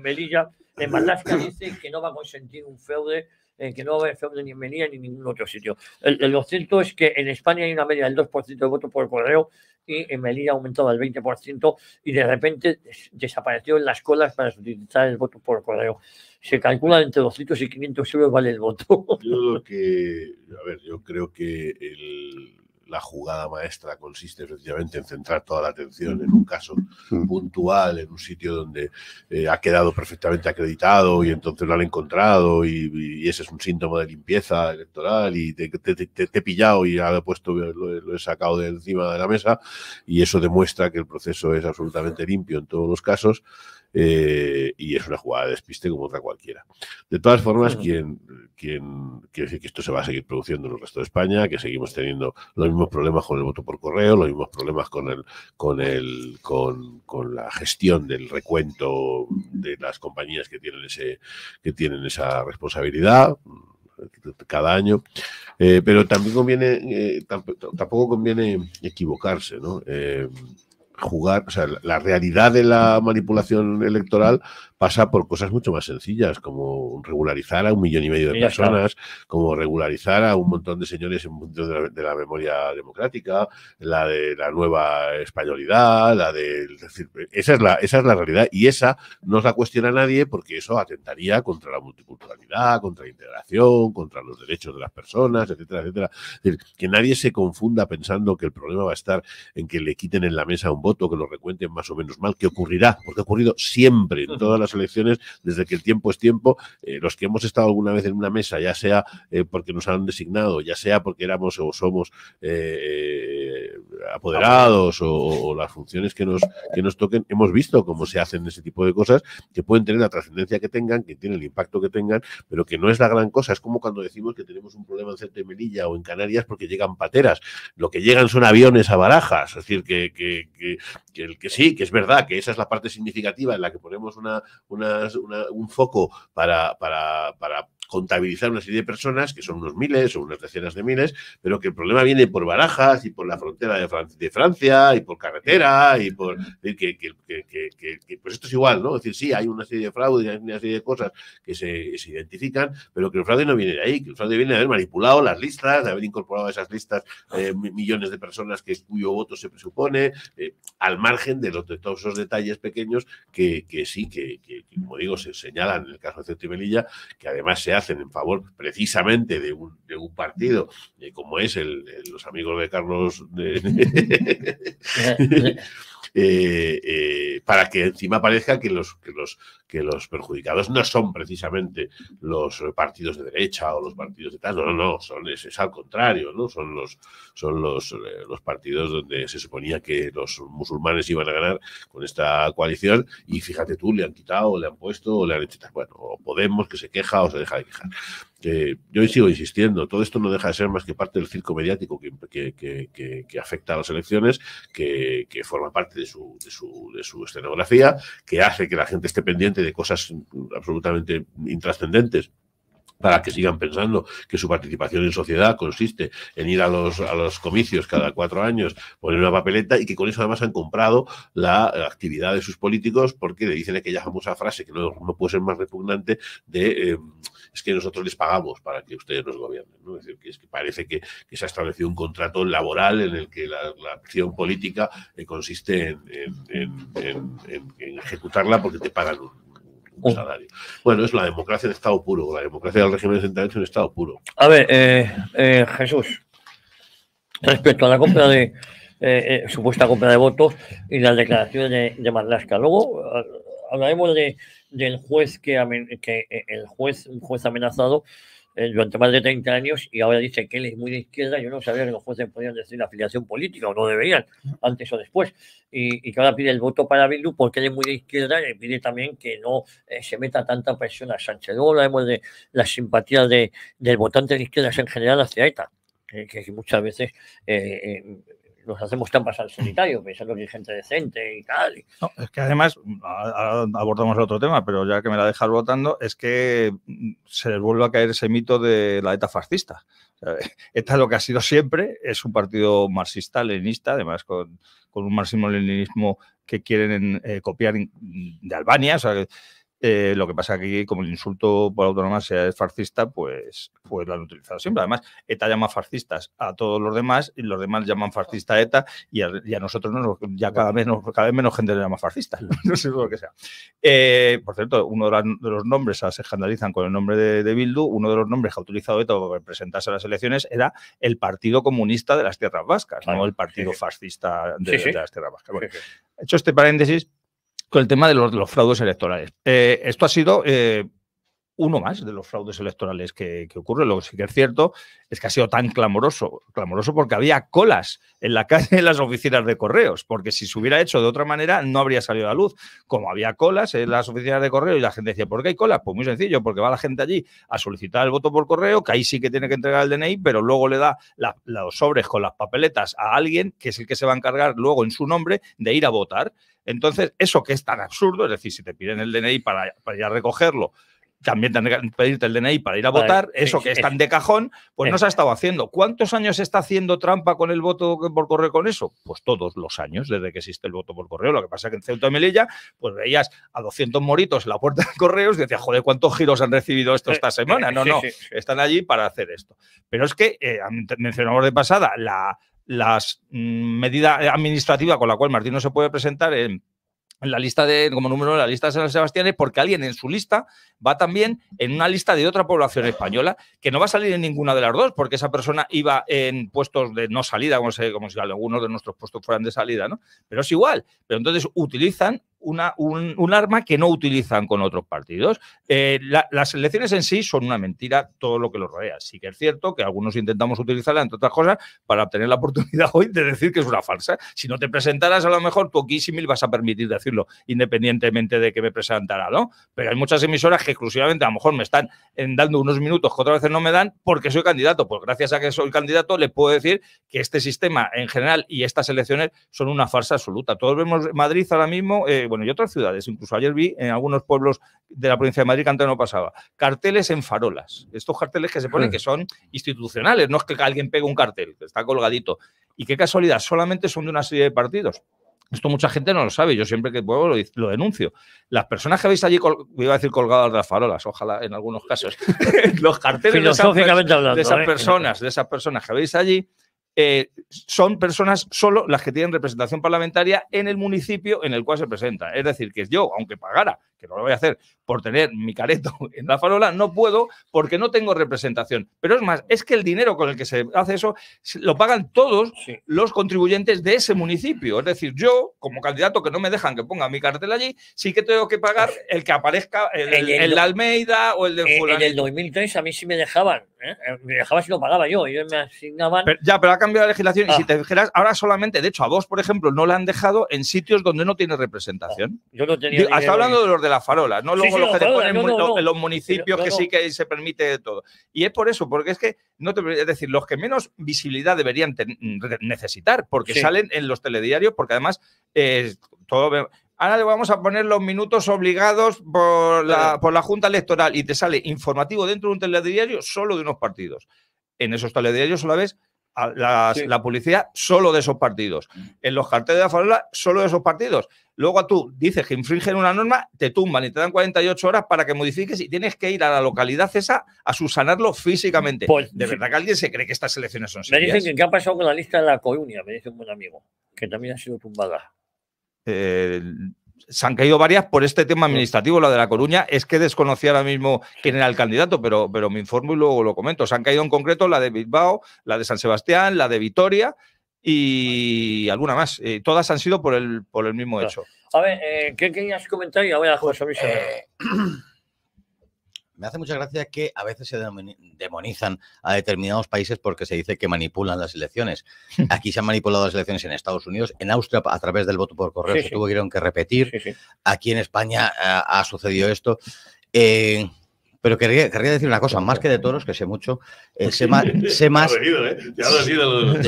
Melilla. En Marlaska dice que no va a consentir un feude, que no va a haber feude ni en Melilla ni en ningún otro sitio. Lo cierto es que en España hay una media del 2% de voto por correo y en Melilla ha aumentado al 20% y de repente desapareció en las colas para utilizar el voto por correo. Se calcula entre 200 y 500 euros vale el voto. Yo creo que la jugada maestra consiste efectivamente en centrar toda la atención en un caso puntual, en un sitio donde ha quedado perfectamente acreditado y entonces lo han encontrado y ese es un síntoma de limpieza electoral y te he pillado y lo he sacado de encima de la mesa y eso demuestra que el proceso es absolutamente limpio en todos los casos. Y es una jugada de despiste como otra cualquiera. De todas formas, quiero decir que esto se va a seguir produciendo en el resto de España, que seguimos teniendo los mismos problemas con el voto por correo, los mismos problemas con la gestión del recuento de las compañías que tienen esa responsabilidad cada año, pero también tampoco conviene equivocarse, ¿no? La realidad de la manipulación electoral pasa por cosas mucho más sencillas, como regularizar a 1,5 millones de personas, como regularizar a un montón de señores en función de la memoria democrática, la de la nueva españolidad, es decir, esa es la realidad y esa no la cuestiona nadie porque eso atentaría contra la multiculturalidad, contra la integración, contra los derechos de las personas, etcétera, etcétera. Es decir, que nadie se confunda pensando que el problema va a estar en que le quiten en la mesa un voto, que lo recuenten más o menos mal, que ocurrirá, porque ha ocurrido siempre en todas las elecciones, desde que el tiempo es tiempo. Los que hemos estado alguna vez en una mesa, ya sea porque nos han designado, ya sea porque éramos o somos apoderados o las funciones que nos toquen, hemos visto cómo se hacen ese tipo de cosas que pueden tener la trascendencia que tengan, que tienen el impacto que tengan, pero que no es la gran cosa. Es como cuando decimos que tenemos un problema en Ceuta y Melilla o en Canarias porque llegan pateras. Lo que llegan son aviones a Barajas. Es decir, que sí, que es verdad que esa es la parte significativa en la que ponemos un foco para contabilizar una serie de personas, que son unos miles o unas decenas de miles, pero que el problema viene por Barajas y por la frontera de Francia y por carretera y por que pues esto es igual, ¿no? Es decir, sí, hay una serie de fraudes, hay una serie de cosas que se identifican, pero que el fraude no viene de ahí, que el fraude viene de haber manipulado las listas, de haber incorporado a esas listas millones de personas cuyo voto se presupone, al margen de todos esos detalles pequeños que como digo, se señalan en el caso de Ceuta y Melilla, que además se hacen hacen en favor precisamente de un partido como es los amigos de Carlos para que encima parezca que los perjudicados no son precisamente los partidos de derecha o los partidos de tal, no, es al contrario, ¿no? Son los partidos donde se suponía que los musulmanes iban a ganar con esta coalición, y fíjate tú, le han quitado, le han puesto, o le han hecho, bueno, o Podemos, que se queja o se deja de quejar. Yo sigo insistiendo, todo esto no deja de ser más que parte del circo mediático que afecta a las elecciones, que forma parte de su escenografía, que hace que la gente esté pendiente de cosas absolutamente intrascendentes, para que sigan pensando que su participación en sociedad consiste en ir a los comicios cada 4 años, poner una papeleta, y que con eso además han comprado la actividad de sus políticos, porque le dicen aquella famosa frase que no puede ser más repugnante de es que nosotros les pagamos para que ustedes nos gobiernen, ¿no? Es decir, que parece que se ha establecido un contrato laboral en el que la acción política consiste en ejecutarla porque te pagan un salario. Bueno, es la democracia de estado puro, la democracia del régimen de 68 en estado puro. A ver, Jesús, respecto a la compra de supuesta compra de votos y las declaraciones de Marlaska, luego hablaremos del juez un juez amenazado durante más de 30 años, y ahora dice que él es muy de izquierda. Yo no sabía que los jueces podían decir la afiliación política, o no deberían, antes o después, y que ahora pide el voto para Bildu porque él es muy de izquierda, y pide también que no se meta tanta presión a Sánchez. Luego hablaremos de las simpatías del votante de izquierdas en general hacia ETA, que muchas veces nos hacemos trampas al solitario, pensando que hay gente decente y tal. No, es que además, abordamos el otro tema, pero ya que me la dejas votando, es que se les vuelve a caer ese mito de la ETA fascista. O sea, ETA es lo que ha sido siempre, es un partido marxista-leninista, además con un marxismo-leninismo que quieren copiar de Albania. O sea, lo que pasa que aquí, como el insulto por autonomía es fascista, pues lo han utilizado siempre. Además, ETA llama fascistas a todos los demás, y los demás llaman fascista a ETA, y a nosotros ya cada vez menos gente le llama fascista. No sé lo que sea. Por cierto, uno de los nombres se escandalizan con el nombre de Bildu. Uno de los nombres que ha utilizado ETA para presentarse a las elecciones era el Partido Comunista de las Tierras Vascas, no el Partido fascista de las Tierras Vascas. Bueno, hecho este paréntesis con el tema de los fraudes electorales. Esto ha sido uno más de los fraudes electorales que ocurre. Lo que sí que es cierto es que ha sido tan clamoroso porque había colas en la calle en las oficinas de correos, porque si se hubiera hecho de otra manera no habría salido a la luz. Como había colas en las oficinas de correo y la gente decía, ¿por qué hay colas? Pues muy sencillo, porque va la gente allí a solicitar el voto por correo, que ahí sí que tiene que entregar el DNI, pero luego le da los sobres con las papeletas a alguien que es el que se va a encargar luego en su nombre de ir a votar. Entonces, eso que es tan absurdo, es decir, si te piden el DNI para ir a recogerlo, también tendrán que pedirte el DNI para ir a votar, eso que es tan de cajón, pues no se ha estado haciendo. ¿Cuántos años se está haciendo trampa con el voto por correo con eso? Pues todos los años, desde que existe el voto por correo. Lo que pasa es que en Ceuta y Melilla, pues veías a 200 moritos en la puerta de correos y decías, joder, ¿cuántos giros han recibido esto esta semana? No, están allí para hacer esto. Pero es que, mencionamos de pasada, la medida administrativa con la cual Martín no se puede presentar en la lista como número de la lista de San Sebastián, es porque alguien en su lista va también en una lista de otra población española que no va a salir en ninguna de las dos, porque esa persona iba en puestos de no salida, como si algunos de nuestros puestos fueran de salida, ¿no? Pero es igual. Pero entonces utilizan un arma que no utilizan con otros partidos. Las elecciones en sí son una mentira, todo lo que los rodea. Sí que es cierto que algunos intentamos utilizarla, entre otras cosas, para obtener la oportunidad hoy de decir que es una falsa. Si no te presentaras, a lo mejor tú aquí sí me vas a permitir decirlo, independientemente de que me presentara, ¿no? Pero hay muchas emisoras que exclusivamente a lo mejor me están dando unos minutos que otras veces no me dan porque soy candidato. Pues gracias a que soy candidato le puedo decir que este sistema en general y estas elecciones son una farsa absoluta. Todos vemos Madrid ahora mismo, y otras ciudades, incluso ayer vi en algunos pueblos de la provincia de Madrid que antes no pasaba, carteles en farolas. Estos carteles que se ponen que son institucionales, no es que alguien pegue un cartel, que está colgadito. Y qué casualidad, solamente son de una serie de partidos. Esto mucha gente no lo sabe, yo siempre que puedo lo denuncio. Las personas que veis allí, iba a decir colgadas de las farolas, ojalá en algunos casos, los carteles de esas personas que veis allí, son personas solo las que tienen representación parlamentaria en el municipio en el cual se presentan. Es decir, que yo, aunque pagara, que no lo voy a hacer por tener mi careto en la farola, no puedo porque no tengo representación. Pero es más, es que el dinero con el que se hace eso lo pagan todos los contribuyentes de ese municipio. Es decir, yo, como candidato que no me dejan que ponga mi cartel allí, sí que tengo que pagar el que aparezca el de Almeida o el de fulano. En el 2003 a mí sí me dejaban, me dejaban si lo pagaba yo, ellos me asignaban. Pero ha cambiado la legislación y si te dijeras, ahora solamente, de hecho, a vos, por ejemplo, no la han dejado en sitios donde no tiene representación. Yo no tenía. Hasta hablando de los de la farola, no luego los que te ponen en los municipios que sí que se permite todo. Y es por eso, porque es que, es decir, los que menos visibilidad deberían necesitar, porque salen en los telediarios, porque además todo. Ahora le vamos a poner los minutos obligados por la Junta Electoral y te sale informativo dentro de un telediario solo de unos partidos. En esos telediarios solo ves la publicidad solo de esos partidos. En los carteles de la farola solo de esos partidos. Luego tú dices que infringen una norma, te tumban y te dan 48 horas para que modifiques y tienes que ir a la localidad esa a subsanarlo físicamente. Pues, ¿De verdad que alguien se cree que estas elecciones son serias? Me dicen que ¿qué ha pasado con la lista de La Coruña? Me dice un buen amigo, que también ha sido tumbada. Se han caído varias por este tema administrativo. La de La Coruña es que desconocía ahora mismo quién era el candidato, pero me informo y luego lo comento. Se han caído en concreto la de Bilbao, la de San Sebastián, la de Vitoria y alguna más. Todas han sido por el mismo hecho. A ver, ¿qué querías comentar? Y a ver, José Luis. Me hace mucha gracia que a veces se demonizan a determinados países porque se dice que manipulan las elecciones. Aquí se han manipulado las elecciones en Estados Unidos, en Austria a través del voto por correo se tuvieron que repetir. Aquí en España ha sucedido esto. Pero querría decir una cosa, más que de toros, que sé mucho, sé más... Es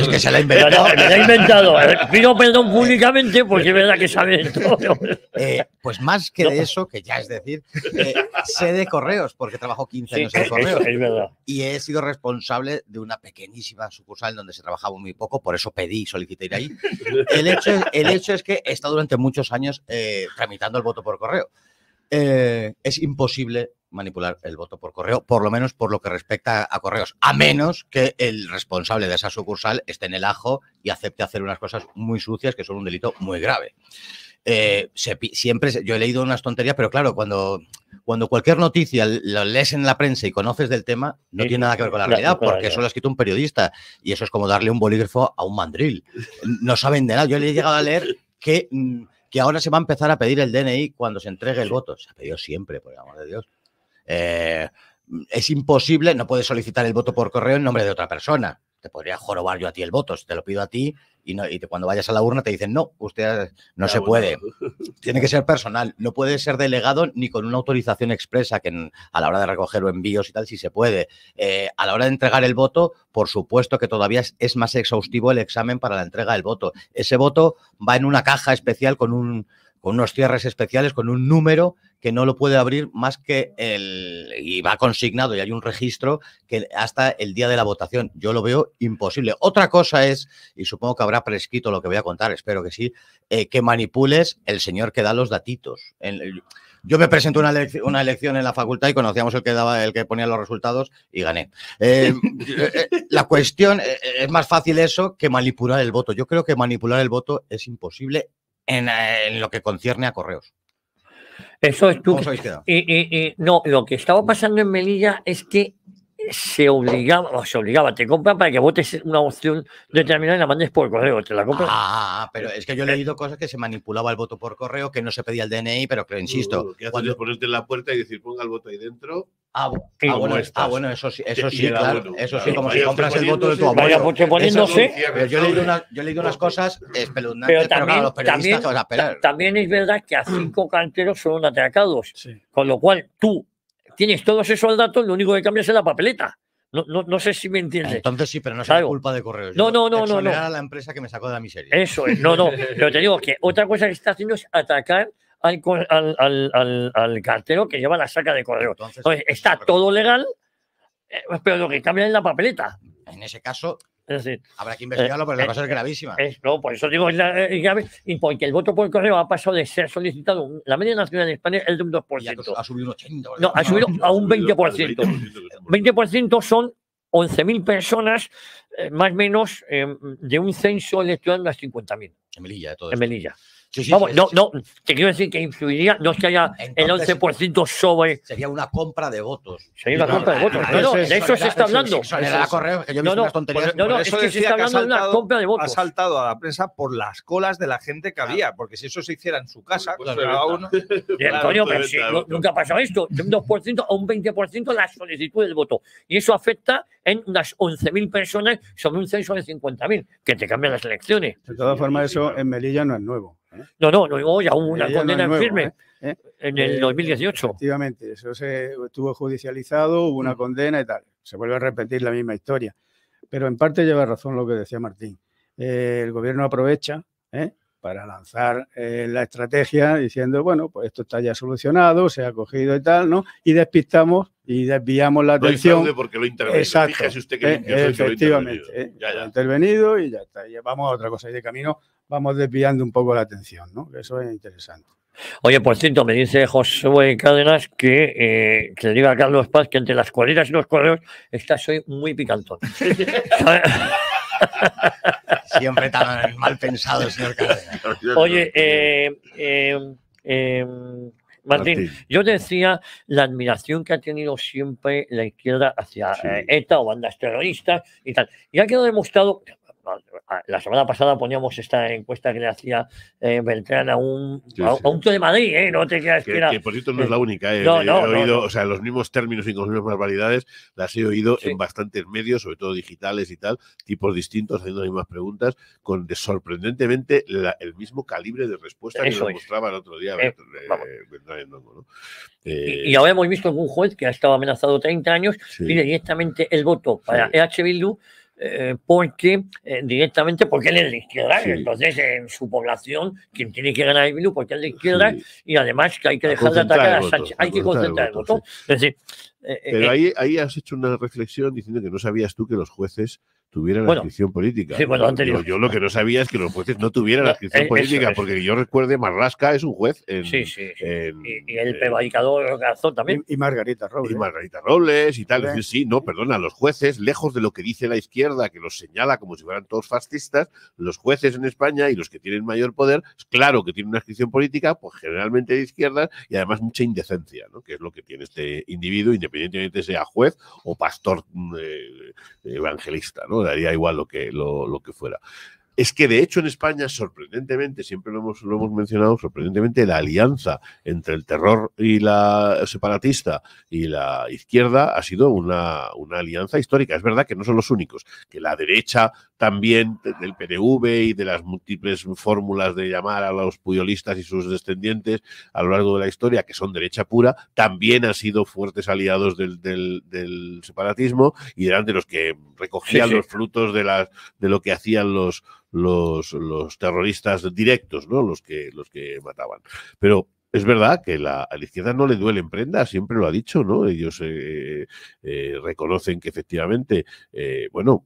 que se la ha inventado. Me la ha inventado. Pido perdón públicamente porque es verdad que sabe de todo. Pues más que de eso, que ya es decir, sé de correos, porque trabajo 15 años en correos. Es verdad. Y he sido responsable de una pequeñísima sucursal donde se trabajaba muy poco, por eso solicité ir ahí. El hecho es que he estado durante muchos años tramitando el voto por correo. Es imposible manipular el voto por correo, por lo menos por lo que respecta a correos, a menos que el responsable de esa sucursal esté en el ajo y acepte hacer unas cosas muy sucias que son un delito muy grave. Siempre yo he leído unas tonterías, pero claro, cuando cualquier noticia lo lees en la prensa y conoces del tema, no tiene nada que ver con la realidad, porque eso lo ha escrito un periodista y eso es como darle un bolígrafo a un mandril. No saben de nada. Yo le he llegado a leer que ahora se va a empezar a pedir el DNI cuando se entregue el voto. Se ha pedido siempre, por el amor de Dios. Es imposible, no puedes solicitar el voto por correo en nombre de otra persona. Te podría jorobar yo a ti el voto, te lo pido a ti y cuando vayas a la urna te dicen no, usted no se puede. Tiene que ser personal, no puede ser delegado ni con una autorización expresa que a la hora de recoger o envíos y tal sí se puede. A la hora de entregar el voto, por supuesto que todavía es más exhaustivo el examen para la entrega del voto. Ese voto va en una caja especial con unos cierres especiales, con un número que no lo puede abrir más que y va consignado y hay un registro que hasta el día de la votación. Yo lo veo imposible. Otra cosa es, y supongo que habrá prescrito lo que voy a contar, espero que sí, que manipules el señor que da los datitos. Yo me presenté una elección en la facultad y conocíamos el que ponía los resultados y gané. La cuestión es más fácil eso que manipular el voto. Yo creo que manipular el voto es imposible en lo que concierne a correos. Eso es tú. ¿Cómo os habéis quedado? No, lo que estaba pasando en Melilla es que se obligaba, te compran para que votes una opción determinada y la mandes por correo, te la compran. Pero es que yo he leído cosas que se manipulaba el voto por correo, que no se pedía el DNI, pero que insisto. ¿Qué haces? Ponerte en la puerta y decir, ponga el voto ahí dentro. Bueno, eso sí, claro. Bueno, eso sí, como si compras el voto de tu abuelo. Vaya, pues poniéndose. Pero yo he leído unas cosas espeluznantes, pero claro, los periodistas que vas a esperar. También es verdad que a 5 carteros son atracados, con lo cual tú tienes todos esos datos, lo único que cambias es la papeleta. No sé si me entiendes. Entonces sí, pero no es la culpa de correos. No. Era la empresa que me sacó de la miseria. Eso es, Pero te digo que otra cosa que está haciendo es atacar al cartero que lleva la saca de correo. Entonces está todo legal, pero lo que cambia es la papeleta. En ese caso, es decir, habrá que investigarlo, pero la cosa es gravísima. No, por eso digo es grave, y porque el voto por correo ha pasado de ser solicitado, la media nacional de España es de un 2%. Ha subido un 80%. No, ha subido a un 20%. 20% son 11.000 personas, más o menos, de un censo electoral de unas 50.000. En Melilla, todo en Melilla. Vamos, no, te quiero decir que influiría, no es que haya entonces, el 11% sobre... Sería una compra de votos. Sería una compra de votos. No, de eso se está hablando. Es que se está hablando de una compra de votos. Ha saltado a la prensa por las colas de la gente que había, porque si eso se hiciera en su casa, Coño, pero si nunca ha pasado esto, de un 2% a un 20% la solicitud del voto. Y eso afecta en unas 11.000 personas sobre un censo de 50.000, que te cambian las elecciones. De todas formas, eso en Melilla no es nuevo. No, ya hubo una condena no es nuevo, firme en el 2018. Efectivamente, eso estuvo judicializado, hubo una condena y tal. Se vuelve a repetir la misma historia. Pero en parte lleva razón lo que decía Martín. El gobierno aprovecha para lanzar la estrategia diciendo, bueno, pues esto está ya solucionado, se ha cogido y tal, ¿no? Y despistamos y desviamos la atención. No porque lo intervenido. Exacto. Fíjese usted que efectivamente. Lo intervenido y ya está. Y vamos a otra cosa. Y de camino vamos desviando un poco la atención, ¿no? Eso es interesante. Oye, por cierto, me dice Josué Cárdenas que le diga a Carlos Paz que entre las cuadrillas y los correos soy muy picantón. Siempre tan mal pensado, señor Cárdenas. Oye, Martín, yo decía la admiración que ha tenido siempre la izquierda hacia ETA o bandas terroristas y tal. Y ha quedado demostrado. La semana pasada poníamos esta encuesta que le hacía Beltrán a un tío de Madrid, no te creas que era... Que por cierto no es la única, he oído, o sea, los mismos términos y con las mismas variedades las he oído en bastantes medios, sobre todo digitales y tal, tipos distintos, haciendo las mismas preguntas, con sorprendentemente el mismo calibre de respuesta que nos mostraba el otro día Beltrán, ¿no? Y ahora hemos visto que un juez que ha estado amenazado 30 años pide directamente el voto para EH Bildu, porque él es de izquierda, entonces en su población quien tiene que ganar el Bildu porque es de izquierda y además que hay que dejar de atacar a Sánchez, hay que concentrar el voto. Es decir, pero ahí has hecho una reflexión diciendo que no sabías tú que los jueces tuvieran inscripción política. Sí, yo lo que no sabía es que los jueces no tuvieran inscripción política, porque yo recuerde, Marlaska es un juez y el prevaricador Garzón también. Y Margarita Robles. Y Margarita Robles y tal. Es decir, los jueces, lejos de lo que dice la izquierda, que los señala como si fueran todos fascistas, los jueces en España y los que tienen mayor poder, es claro que tienen una inscripción política, pues generalmente de izquierda y además mucha indecencia, ¿no? Que es lo que tiene este individuo, independientemente sea juez o pastor evangelista, ¿no? Daría igual lo que fuera. Es que, de hecho, en España, sorprendentemente, siempre lo hemos mencionado, sorprendentemente, la alianza entre el terror y la separatista y la izquierda ha sido una alianza histórica. Es verdad que no son los únicos, que la derecha también del PNV y de las múltiples fórmulas de llamar a los puyolistas y sus descendientes a lo largo de la historia, que son derecha pura, también han sido fuertes aliados del separatismo y eran de los que recogían los frutos de lo que hacían los terroristas directos, ¿no? Los que mataban. Pero es verdad que a la izquierda no le duele en prenda, siempre lo ha dicho, ¿no? Ellos reconocen que efectivamente,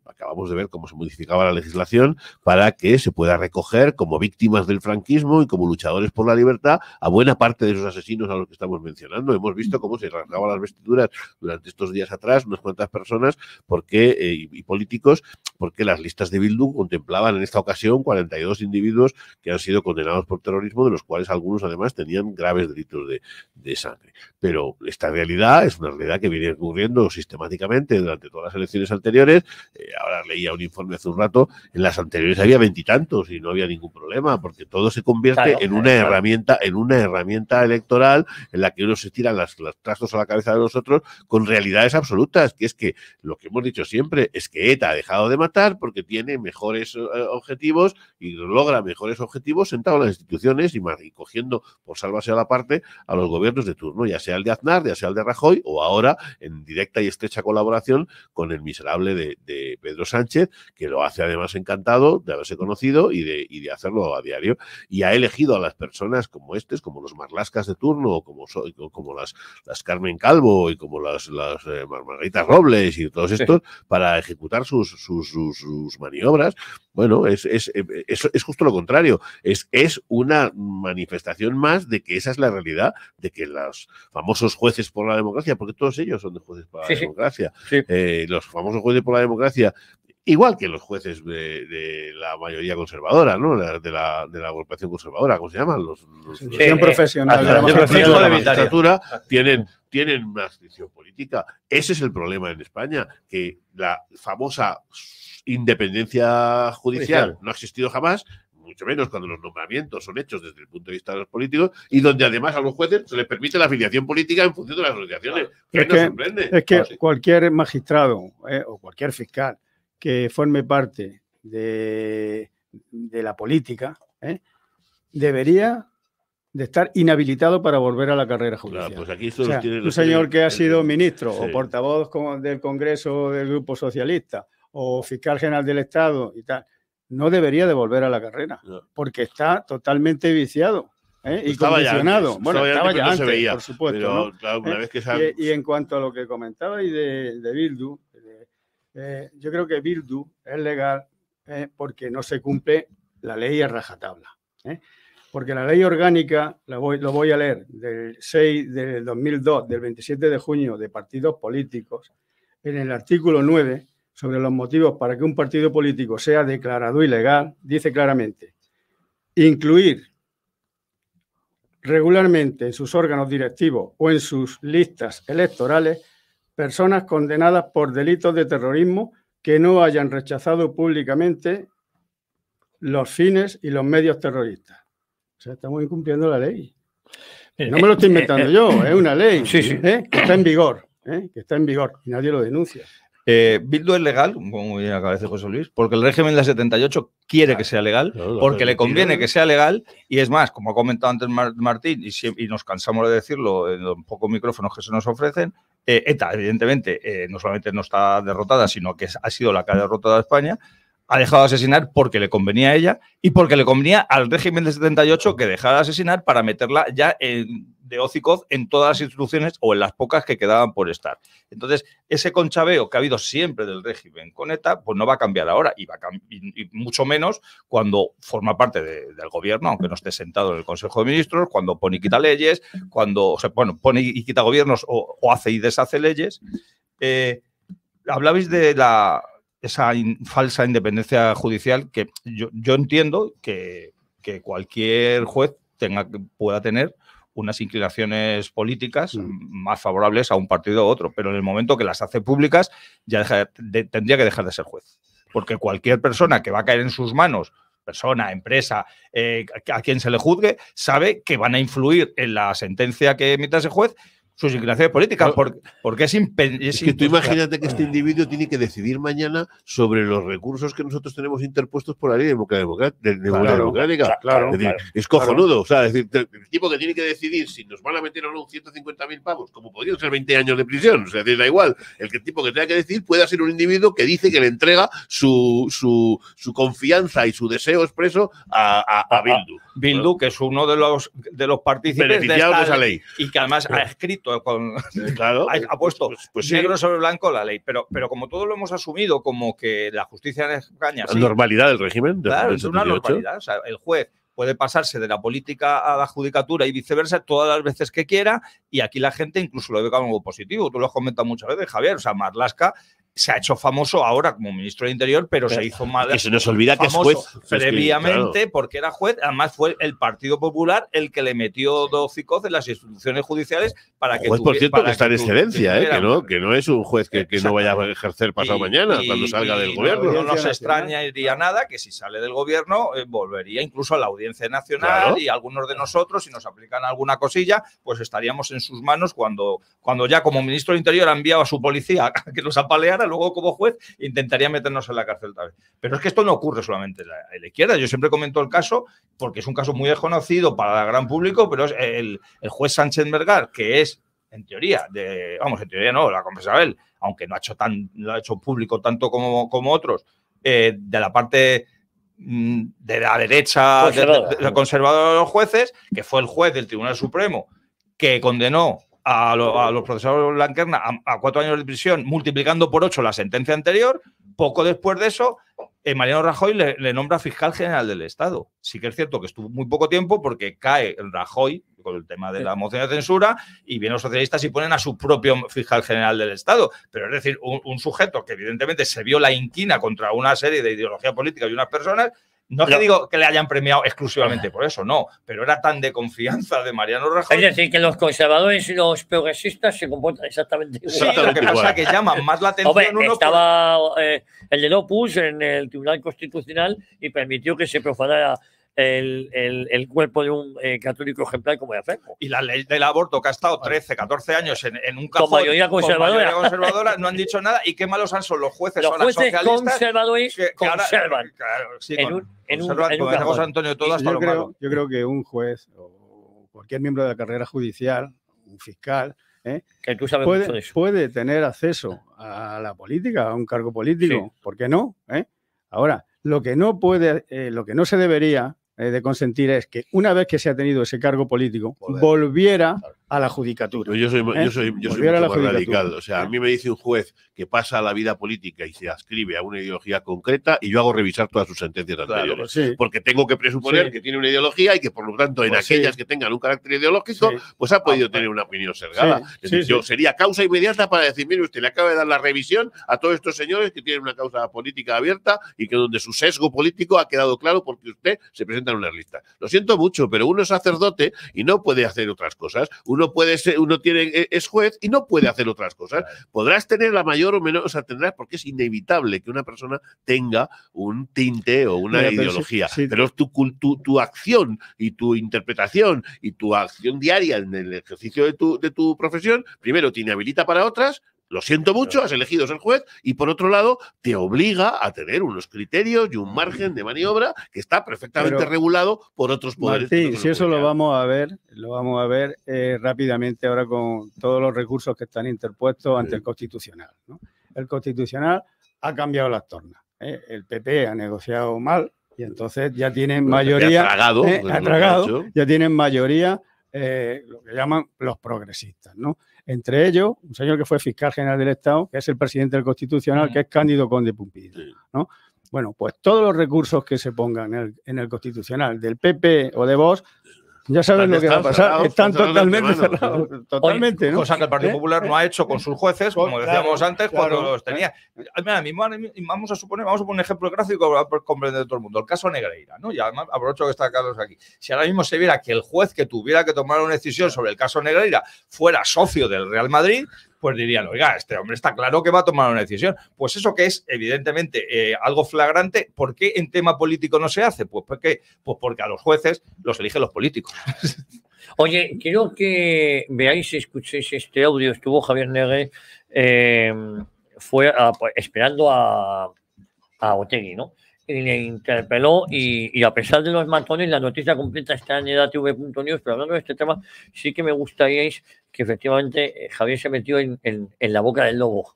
acabamos de ver cómo se modificaba la legislación para que se pueda recoger como víctimas del franquismo y como luchadores por la libertad a buena parte de esos asesinos a los que estamos mencionando. Hemos visto cómo se rasgaban las vestiduras durante estos días atrás unas cuantas personas y políticos, porque las listas de Bildu contemplaban en esta ocasión 42 individuos que han sido condenados por terrorismo, de los cuales algunos además tenían graves delitos de sangre. Pero esta realidad es una realidad que viene ocurriendo sistemáticamente durante todas las elecciones anteriores. Ahora leía un informe hace un rato, en las anteriores había 20 y tantos y no había ningún problema, porque todo se convierte en una herramienta electoral en la que unos se tiran los trastos a la cabeza de los otros con realidades absolutas, que es que lo que hemos dicho siempre es que ETA ha dejado de matar porque tiene mejores objetivos y logra mejores objetivos sentado en las instituciones y cogiendo por salvarse a la parte a los gobiernos de turno, ya sea el de Aznar, ya sea el de Rajoy o ahora en directa y estrecha colaboración con el miserable de Pedro Sánchez, que lo hace además encantado de haberse conocido y de hacerlo a diario, y ha elegido a las personas como como los Marlascas de turno, o como las Carmen Calvo y como las Margarita Robles y todos estos para ejecutar sus maniobras. Bueno, es justo lo contrario, es una manifestación más de que esa es la realidad, de que los famosos jueces por la democracia, porque todos ellos son de jueces por la democracia, los famosos jueces por la democracia igual que los jueces de la mayoría conservadora, ¿no? De la agrupación conservadora, ¿cómo se llaman? Los profesional de la magistratura tienen una adscripción política. Ese es el problema en España, que la famosa independencia judicial no ha existido jamás, mucho menos cuando los nombramientos son hechos desde el punto de vista de los políticos, y donde además a los jueces se les permite la afiliación política en función de las asociaciones. Es que cualquier magistrado o cualquier fiscal que forme parte de la política debería de estar inhabilitado para volver a la carrera judicial. Claro, pues aquí un señor que ha sido ministro o portavoz del Congreso del Grupo Socialista o fiscal general del Estado y tal, no debería de volver a la carrera, porque está totalmente viciado y condicionado. Estaba ya antes, por supuesto. Pero, ¿no? Claro, una vez que y en cuanto a lo que comentabais de Bildu, yo creo que Bildu es legal porque no se cumple la ley a rajatabla. Porque la ley orgánica, lo voy a leer, del 6 del 2002, del 27 de junio, de partidos políticos, en el artículo 9, sobre los motivos para que un partido político sea declarado ilegal, dice claramente: incluir regularmente en sus órganos directivos o en sus listas electorales personas condenadas por delitos de terrorismo que no hayan rechazado públicamente los fines y los medios terroristas. O sea, estamos incumpliendo la ley. No me lo estoy inventando yo, es una ley que está en vigor, y nadie lo denuncia. Bildu es legal, como bien acaba de decir José Luis, porque el régimen del 78 quiere que sea legal, porque le conviene que sea legal, y es más, como ha comentado antes Martín, y nos cansamos de decirlo en los pocos micrófonos que se nos ofrecen, ETA, evidentemente, no solamente no está derrotada, sino que ha sido la que ha derrotado a España. Ha dejado de asesinar porque le convenía a ella y porque le convenía al régimen del 78 que dejara de asesinar para meterla ya de hoz y coz en todas las instituciones o en las pocas que quedaban por estar. Entonces, ese conchabeo que ha habido siempre del régimen con ETA, pues no va a cambiar ahora y mucho menos cuando forma parte del gobierno, aunque no esté sentado en el Consejo de Ministros, cuando pone y quita leyes, cuando pone y quita gobiernos o hace y deshace leyes. Hablabais de esa falsa independencia judicial que yo entiendo que cualquier juez pueda tener unas inclinaciones políticas más favorables a un partido u otro, pero en el momento que las hace públicas ya tendría que dejar de ser juez, porque cualquier persona que va a caer en sus manos, persona, empresa, a quien se le juzgue, sabe que van a influir en la sentencia que emita ese juez sus inclinaciones políticas, porque es que tú imagínate que este individuo tiene que decidir mañana sobre los recursos que nosotros tenemos interpuestos por la ley democrática. Claro, es decir, es cojonudo. O sea, es decir, el tipo que tiene que decidir si nos van a meter o no 150.000 pavos, como podrían ser 20 años de prisión. O sea, es decir, da igual. El tipo que tenga que decidir pueda ser un individuo que dice que le entrega su confianza y su deseo expreso a Bildu. Bildu, que es uno de los partícipes beneficiados de esa ley. Y que además ha escrito claro, ha puesto pues negro sobre blanco la ley, pero como todos lo hemos asumido como que la justicia en España... La normalidad del régimen. Claro, es una normalidad. O sea, el juez puede pasarse de la política a la judicatura y viceversa todas las veces que quiera, y aquí la gente incluso lo ve como algo positivo. Tú lo has comentado muchas veces, Javier. O sea, Marlaska se ha hecho famoso ahora como ministro de Interior, pero se hizo mal. Que se nos olvida que es juez. Previamente, porque era juez. Además, fue el Partido Popular el que le metió de hocicoz en las instituciones judiciales para que... Juez, por cierto, que está en excedencia, que no es un juez que no vaya a ejercer pasado mañana cuando salga del gobierno. No nos extrañaría nada que si sale del gobierno volvería incluso a la Audiencia Nacional y algunos de nosotros, si nos aplican alguna cosilla, pues estaríamos en sus manos cuando ya como ministro de Interior ha enviado a su policía a que nos apaleara, luego como juez intentaría meternos en la cárcel tal vez. Pero es que esto no ocurre solamente en la izquierda. Yo siempre comento el caso porque es un caso muy desconocido para el gran público, pero es el juez Sánchez Melgar, que es, en teoría, en teoría no, la confesaba él, aunque no ha hecho público tanto como otros, de la parte de la derecha conservadora de los jueces, que fue el juez del Tribunal Supremo que condenó a los procesados Blanquerna a 4 años de prisión, multiplicando por 8 la sentencia anterior. Poco después de eso, Mariano Rajoy le nombra fiscal general del Estado. Sí que es cierto que estuvo muy poco tiempo porque cae Rajoy, con el tema de la moción de censura, y vienen los socialistas y ponen a su propio fiscal general del Estado. Pero es decir, un sujeto que evidentemente se vio la inquina contra una serie de ideología política y unas personas. No que digo que le hayan premiado exclusivamente por eso, no, pero era tan de confianza de Mariano Rajoy. Es decir, que los conservadores y los progresistas se comportan exactamente igual. Sí, lo que pasa es que llaman más la atención. Hombre, estaba el del Opus en el Tribunal Constitucional y permitió que se profanara el cuerpo de un católico ejemplar como era Franco. Y la ley del aborto, que ha estado 13, 14 años en un cajón con mayoría conservadora, no han dicho nada. Y qué malos son los jueces. Los jueces conservadores que conservan. Claro, sí, conservan, como decía José Antonio, todo hasta lo malo. Yo creo que un juez o cualquier miembro de la carrera judicial, un fiscal, que tú sabes puede tener acceso a la política, a un cargo político. Sí. ¿Por qué no? Ahora, lo que no se debería de consentir es que una vez que se ha tenido ese cargo político, volviera a la judicatura. Yo soy mucho más radical. O sea, a mí me dice un juez que pasa a la vida política y se adscribe a una ideología concreta y yo hago revisar todas sus sentencias anteriores. Sí. Porque tengo que presuponer que tiene una ideología y que, por lo tanto, en aquellas que tengan un carácter ideológico, pues ha podido tener una opinión sesgada. Yo sería causa inmediata para decir, mire, usted le acaba de dar la revisión a todos estos señores que tienen una causa política abierta y que donde su sesgo político ha quedado claro porque usted se presenta en unas listas. Lo siento mucho, pero uno es sacerdote y no puede hacer otras cosas. Uno es juez y no puede hacer otras cosas. Podrás tener la mayor o menor, o sea, tendrás, porque es inevitable que una persona tenga un tinte o una ideología. Pero tu acción y tu interpretación y tu acción diaria en el ejercicio de tu profesión, primero te inhabilita para otras. Lo siento mucho, has elegido ser juez y por otro lado te obliga a tener unos criterios y un margen de maniobra que está perfectamente regulado por otros poderes. Martín, si eso lo vamos a ver rápidamente ahora con todos los recursos que están interpuestos ante el Constitucional, ¿no? El Constitucional ha cambiado las tornas. El PP ha negociado mal y entonces ya tienen mayoría. Ha tragado, ya tienen mayoría lo que llaman los progresistas, ¿no? Entre ellos, un señor que fue fiscal general del Estado, que es el presidente del Constitucional, que es Cándido Conde Pumpido, ¿no? Bueno, pues todos los recursos que se pongan en el Constitucional del PP o de Vox, ya saben lo que va a pasar. Están totalmente cerrados. Totalmente, ¿no? Cosa que el Partido Popular no ha hecho con sus jueces, como decíamos antes, cuando los tenía. Mira, vamos a poner un ejemplo gráfico para comprender todo el mundo. El caso Negreira, ¿no? Y además aprovecho que está Carlos aquí. Si ahora mismo se viera que el juez que tuviera que tomar una decisión sobre el caso Negreira fuera socio del Real Madrid, pues dirían, oiga, este hombre está claro que va a tomar una decisión. Pues eso que es, evidentemente, algo flagrante. ¿Por qué en tema político no se hace? Pues porque a los jueces los eligen los políticos. Oye, quiero que veáis y escuchéis este audio. Estuvo Javier Negre esperando a Otegi, ¿no? Y le interpeló y a pesar de los matones, la noticia completa está en edatv.news, pero hablando de este tema, sí que me gustaría que efectivamente Javier se metió en la boca del lobo.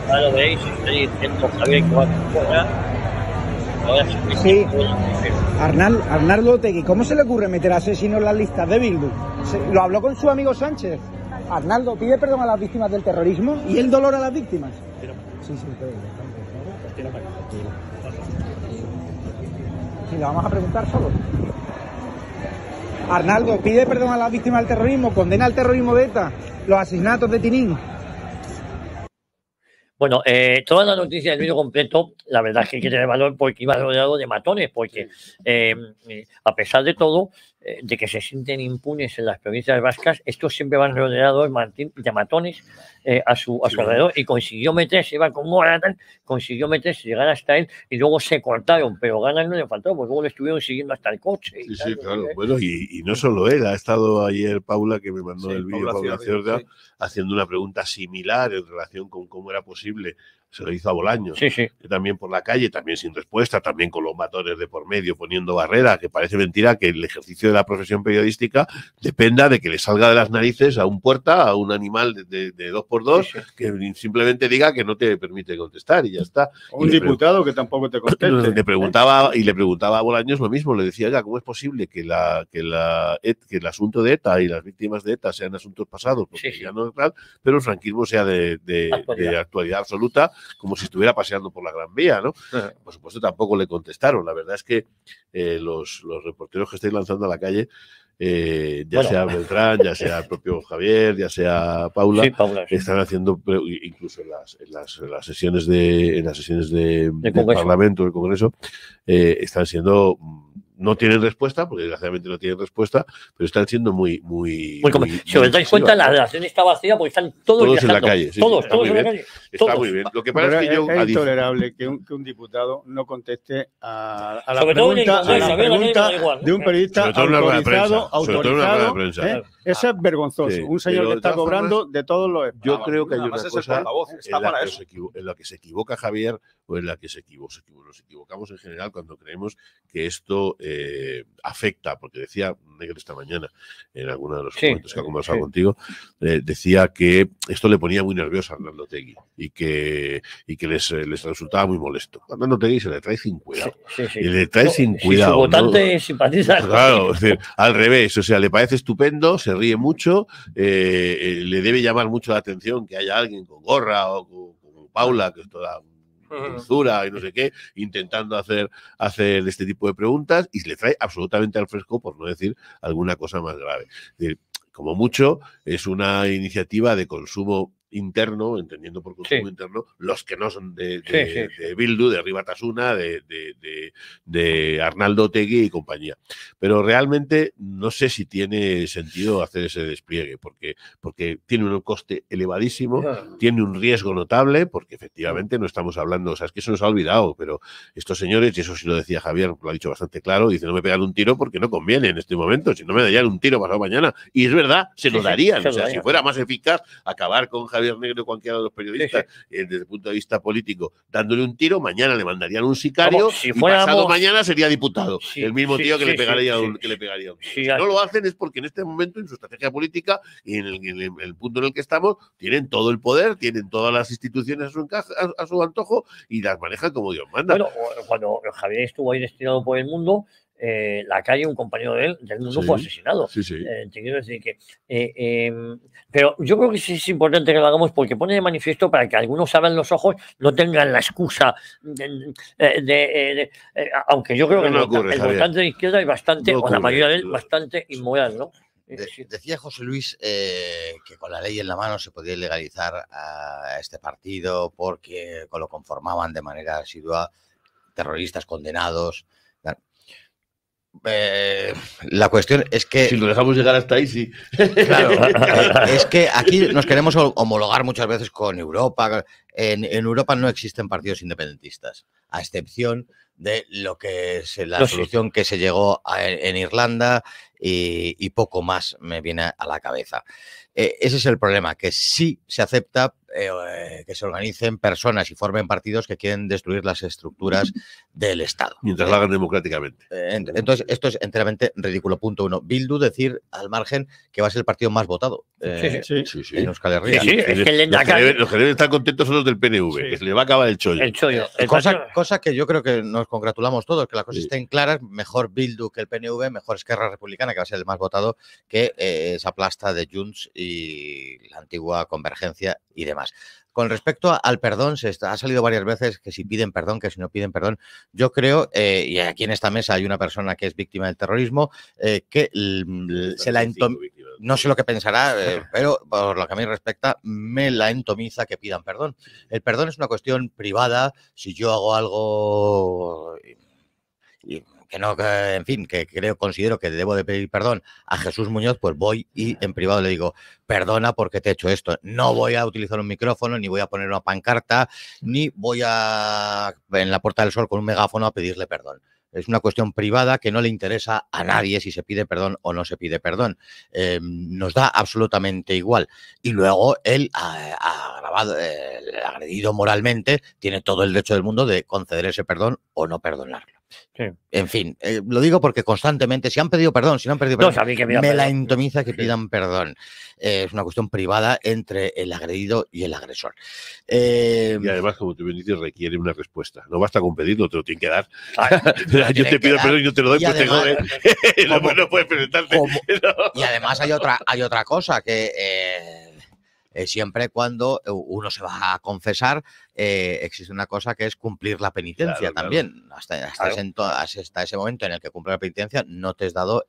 Ahora lo veis, estoy diciendo Javier que va a fuera. Sí, Arnaldo Otegi, ¿cómo se le ocurre meter a asesinos en las listas de Bildu? Lo habló con su amigo Sánchez. Arnaldo pide perdón a las víctimas del terrorismo y el dolor a las víctimas. Sí, le vamos a preguntar solo. Arnaldo pide perdón a las víctimas del terrorismo, condena al terrorismo de ETA, los asesinatos de Tinín. Bueno, toda la noticia del vídeo completo, la verdad es que tiene valor porque iba rodeado de matones, porque a pesar de todo, de que se sienten impunes en las provincias vascas, estos siempre van rodeados, Martín, de matones a su alrededor, y consiguió meterse, iba con Moratán, consiguió meterse, llegar hasta él, y luego se cortaron, pero ganas no le faltó, porque luego le estuvieron siguiendo hasta el coche. Sí, claro. Bueno, y no solo él, ha estado ayer Paula, que me mandó el vídeo, Paula Cerda, haciendo una pregunta similar en relación con cómo era posible. Se lo hizo a Bolaños, también por la calle, también sin respuesta, también con los matones de por medio poniendo barrera, que parece mentira que el ejercicio de la profesión periodística dependa de que le salga de las narices a un puerta, a un animal de 2x2, que simplemente diga que no te permite contestar y ya está. Un diputado que tampoco te conteste. Le preguntaba a Bolaños lo mismo, le decía, ¿cómo es posible que el asunto de ETA y las víctimas de ETA sean asuntos pasados? Porque ya no es tal, pero el franquismo sea de actualidad absoluta, como si estuviera paseando por la Gran Vía, ¿no? Por supuesto, tampoco le contestaron. La verdad es que los reporteros que estáis lanzando a la calle, sea Beltrán, ya sea el propio Javier, ya sea Paula, están haciendo, incluso en las sesiones del Parlamento, del Congreso, están siendo... No tienen respuesta, porque desgraciadamente no tienen respuesta, pero están siendo muy si os dais cuenta, la redacción está vacía porque están todos en la calle. Todos en la calle. Está muy bien. Lo que pasa es que es intolerable que un diputado no conteste a la pregunta de un periodista autorizado. Eso es vergonzoso. Un señor que está cobrando de todos los espacios. Yo creo que hay una cosa en la que se equivoca Javier, o en la que nos equivocamos en general cuando creemos que esto afecta, porque decía Negre esta mañana en alguno de los momentos que ha conversado contigo, decía que esto le ponía muy nervioso a Arnaldo Otegi y que les resultaba muy molesto. A Arnaldo Otegi se le trae sin cuidado. Y le trae sin cuidado. Su votante simpatiza. Claro, es decir, al revés, o sea, le parece estupendo, se ríe mucho, le debe llamar mucho la atención que haya alguien con gorra o con Paula, que es toda dulzura y no sé qué, intentando hacer este tipo de preguntas, y le trae absolutamente al fresco, por no decir alguna cosa más grave. Es decir, como mucho, es una iniciativa de consumo interno, entendiendo por consumo interno, los que no son de Bildu, de Riba Tasuna, de Arnaldo Otegi y compañía. Pero realmente no sé si tiene sentido hacer ese despliegue, porque tiene un coste elevadísimo, tiene un riesgo notable, porque efectivamente no estamos hablando, o sea, es que eso nos ha olvidado, pero estos señores, y eso sí lo decía Javier, lo ha dicho bastante claro, dice, no me pegan un tiro porque no conviene en este momento, si no me darían un tiro pasado mañana. Y es verdad, se lo darían. O sea, si fuera más eficaz acabar con Javier Negro, cualquiera de los periodistas, desde el punto de vista político, dándole un tiro, mañana le mandarían un sicario, y pasado mañana sería diputado, el mismo tío que le pegaría un tiro. Si no lo hacen es porque en este momento, en su estrategia política y en el punto en el que estamos, tienen todo el poder, tienen todas las instituciones a su antojo y las manejan como Dios manda. Bueno, cuando Javier estuvo ahí destinado por el mundo, la calle, un compañero de él, del mundo, fue asesinado. Te quiero decir que... pero yo creo que sí es importante que lo hagamos porque pone de manifiesto para que algunos abran los ojos, no tengan la excusa aunque yo creo que el votante de izquierda es bastante, o la mayoría de él, bastante inmoral, ¿no? Decía José Luis que con la ley en la mano se podía ilegalizar a este partido porque lo conformaban de manera asidua terroristas condenados. La cuestión es que... Si lo dejamos llegar hasta ahí, sí. Claro, es que aquí nos queremos homologar muchas veces con Europa. En Europa no existen partidos independentistas, a excepción de lo que es la solución que se llegó en Irlanda y poco más me viene a la cabeza. Ese es el problema, que sí se acepta que se organicen personas y formen partidos que quieren destruir las estructuras del Estado. Mientras lo hagan democráticamente. Entonces, esto es enteramente ridículo. Punto uno. Bildu decir, al margen, que va a ser el partido más votado en Euskal Herria. Los que deben estar contentos son los del PNV, que se le va a acabar el chollo. Cosa que yo creo que nos congratulamos todos, que las cosas estén claras. Mejor Bildu que el PNV, mejor Esquerra Republicana, que va a ser el más votado, que esa plasta de Junts y la antigua Convergencia y demás. Con respecto al perdón, ha salido varias veces que si piden perdón, que si no piden perdón. Yo creo, y aquí en esta mesa hay una persona que es víctima del terrorismo, que se la no sé lo que pensará, pero por lo que a mí respecta, me la entomiza que pidan perdón. El perdón es una cuestión privada. Si yo hago algo... considero que debo de pedir perdón a Jesús Muñoz, pues voy y en privado le digo, perdona porque te he hecho esto. No voy a utilizar un micrófono, ni voy a poner una pancarta, ni voy a en la Puerta del Sol con un megáfono a pedirle perdón. Es una cuestión privada que no le interesa a nadie si se pide perdón o no se pide perdón. Nos da absolutamente igual. Y luego él, agredido moralmente, tiene todo el derecho del mundo de conceder ese perdón o no perdonarlo. Sí. En fin, lo digo porque constantemente, si han pedido perdón, si no han pedido perdón, me la entomiza que pidan perdón. Es una cuestión privada entre el agredido y el agresor. Y además, como tú bien dices, requiere una respuesta. No basta con pedirlo, te lo tienen que dar. Yo te pido perdón y no te lo doy, pues además, te jode. No puedes presentarte. Y además hay otra cosa que... siempre cuando uno se va a confesar, existe una cosa que es cumplir la penitencia también. Hasta ese momento en el que cumple la penitencia no te has dado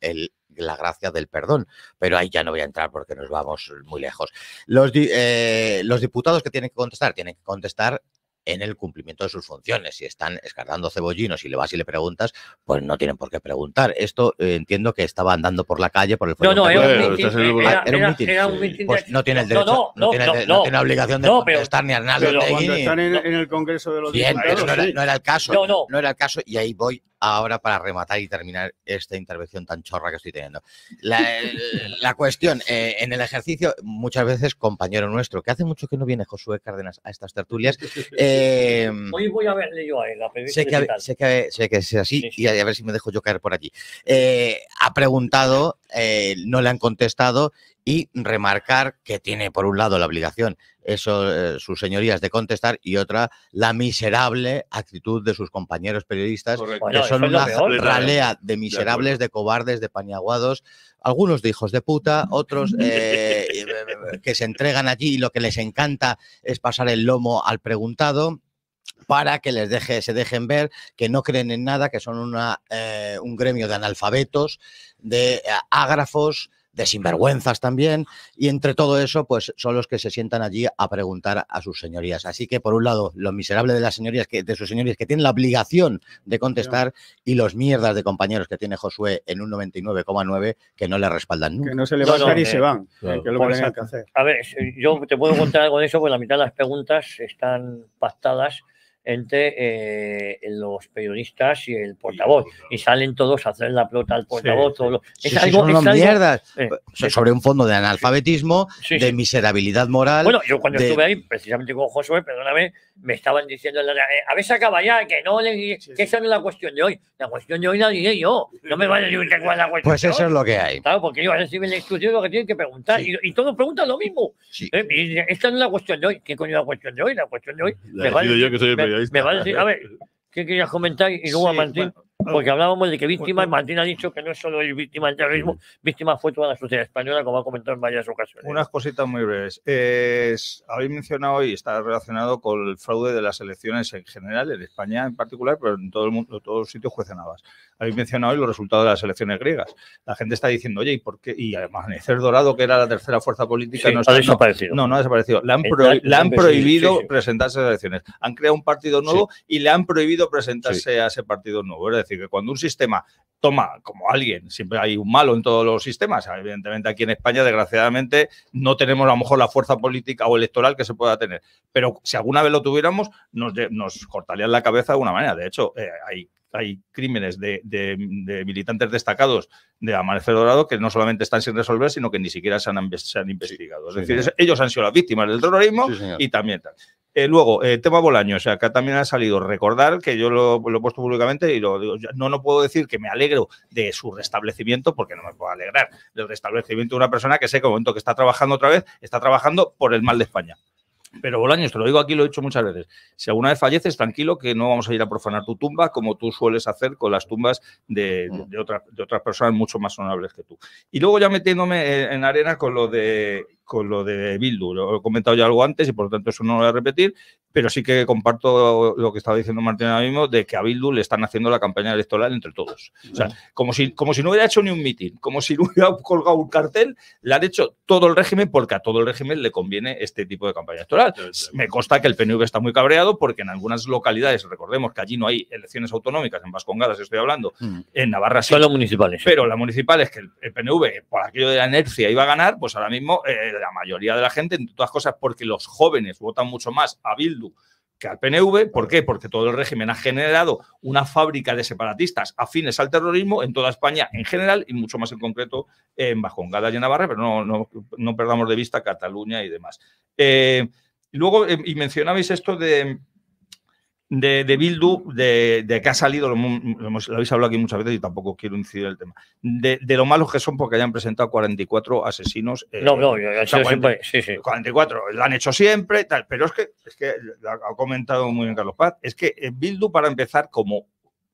la gracia del perdón. Pero ahí ya no voy a entrar porque nos vamos muy lejos. Los diputados que tienen que contestar en el cumplimiento de sus funciones. Si están escardando cebollinos y le vas y le preguntas, pues no tienen por qué preguntar. Esto entiendo que estaba andando por la calle por el fuego. No, era un mitin. Pues no tiene el derecho, no tiene la obligación de contestar ni a Arnaldo. Pero cuando están en el Congreso de los Diputados. No era el caso. No era el caso, y ahí voy ahora para rematar y terminar esta intervención tan chorra que estoy teniendo. La cuestión, en el ejercicio, muchas veces, compañero nuestro, que hace mucho que no viene Josué Cárdenas a estas tertulias. Hoy voy a verle yo a él. Sé que es así, sí. Y a ver si me dejo yo caer por allí. Ha preguntado, no le han contestado, y remarcar que tiene por un lado la obligación sus señorías de contestar, y otra la miserable actitud de sus compañeros periodistas, que son una ralea de miserables, de cobardes, de paniaguados, algunos de hijos de puta, otros que se entregan allí y lo que les encanta es pasar el lomo al preguntado para que se dejen ver que no creen en nada, que son un gremio de analfabetos, de ágrafos, de sinvergüenzas también, y entre todo eso, pues son los que se sientan allí a preguntar a sus señorías. Así que, por un lado, lo miserable de las señorías, de sus señorías, que tienen la obligación de contestar, y los mierdas de compañeros que tiene Josué en un 99,9 que no le respaldan nunca. Que no se levantan y se van, que es lo que tienen que hacer. A ver, yo te puedo contar algo de eso, porque la mitad de las preguntas están pactadas entre los periodistas y el portavoz, y salen todos a hacer la pelota al portavoz. Son mierdas sobre un fondo de analfabetismo, de miserabilidad moral. Bueno, yo cuando estuve ahí, precisamente con Josué, perdóname, me estaban diciendo a ver, se acaba ya, que no que esa no es la cuestión de hoy. La cuestión de hoy la diré yo. No me van a decir cuál es la cuestión. Pues eso es lo que hay. Claro, porque ellos reciben la instrucción, lo que tienen que preguntar, y todos preguntan lo mismo. Y esta no es la cuestión de hoy. ¿Qué coño es la cuestión de hoy? La cuestión de hoy me va a decir, a ver, ¿qué querías comentar? Y luego a Martín, porque hablábamos de que víctimas, Martín ha dicho que no es solo el víctima del terrorismo, víctima fue toda la sociedad española, como ha comentado en varias ocasiones. Unas cositas muy breves. Habéis mencionado, y está relacionado con el fraude de las elecciones en general, en España en particular, pero en todo el mundo, en todos los sitios jueces navas. Habéis mencionado hoy los resultados de las elecciones griegas. La gente está diciendo, oye, ¿y por qué? Y Amanecer Dorado, que era la tercera fuerza política, no ha desaparecido. No ha desaparecido. Le han prohibido presentarse a las elecciones. Han creado un partido nuevo y le han prohibido presentarse a ese partido nuevo. Es decir, que cuando un sistema toma como alguien, siempre hay un malo en todos los sistemas. Evidentemente aquí en España, desgraciadamente, no tenemos a lo mejor la fuerza política o electoral que se pueda tener. Pero si alguna vez lo tuviéramos, nos cortarían la cabeza de alguna manera. De hecho, hay crímenes de militantes destacados de Amanecer Dorado que no solamente están sin resolver, sino que ni siquiera se han investigado. Es decir, ellos han sido las víctimas del terrorismo y también tal. Luego, tema Bolaños, o sea, acá también ha salido recordar, que yo lo he puesto públicamente y lo digo, no puedo decir que me alegro de su restablecimiento, porque no me puedo alegrar del restablecimiento de una persona que sé que en el momento que está trabajando otra vez, está trabajando por el mal de España. Pero Bolaños, te lo digo aquí, lo he dicho muchas veces, si alguna vez falleces, tranquilo, que no vamos a ir a profanar tu tumba como tú sueles hacer con las tumbas de otras personas mucho más honorables que tú. Y luego ya metiéndome en arena con lo de Bildu, lo he comentado ya algo antes y por lo tanto eso no lo voy a repetir, pero sí que comparto lo que estaba diciendo Martín ahora mismo, de que a Bildu le están haciendo la campaña electoral entre todos. O sea, como si no hubiera hecho ni un mitin, como si no hubiera colgado un cartel, le han hecho todo el régimen, porque a todo el régimen le conviene este tipo de campaña electoral. Me consta que el PNV está muy cabreado porque en algunas localidades, recordemos que allí no hay elecciones autonómicas, en Vascongadas estoy hablando, en Navarra sí. Solo municipales. Pero las municipales, que el PNV, por aquello de la inercia, iba a ganar, pues ahora mismo la mayoría de la gente, entre todas cosas, porque los jóvenes votan mucho más a Bildu que al PNV. ¿Por qué? Porque todo el régimen ha generado una fábrica de separatistas afines al terrorismo en toda España en general y mucho más en concreto en Vascongadas y en Navarra, pero no perdamos de vista Cataluña y demás. Luego, y mencionabais esto de de Bildu, de que ha salido, lo habéis hablado aquí muchas veces y tampoco quiero incidir en el tema, de lo malos que son porque hayan presentado 44 asesinos. Siempre, sí. 44, lo han hecho siempre, tal, pero es que ha comentado muy bien Carlos Paz, es que Bildu, para empezar, como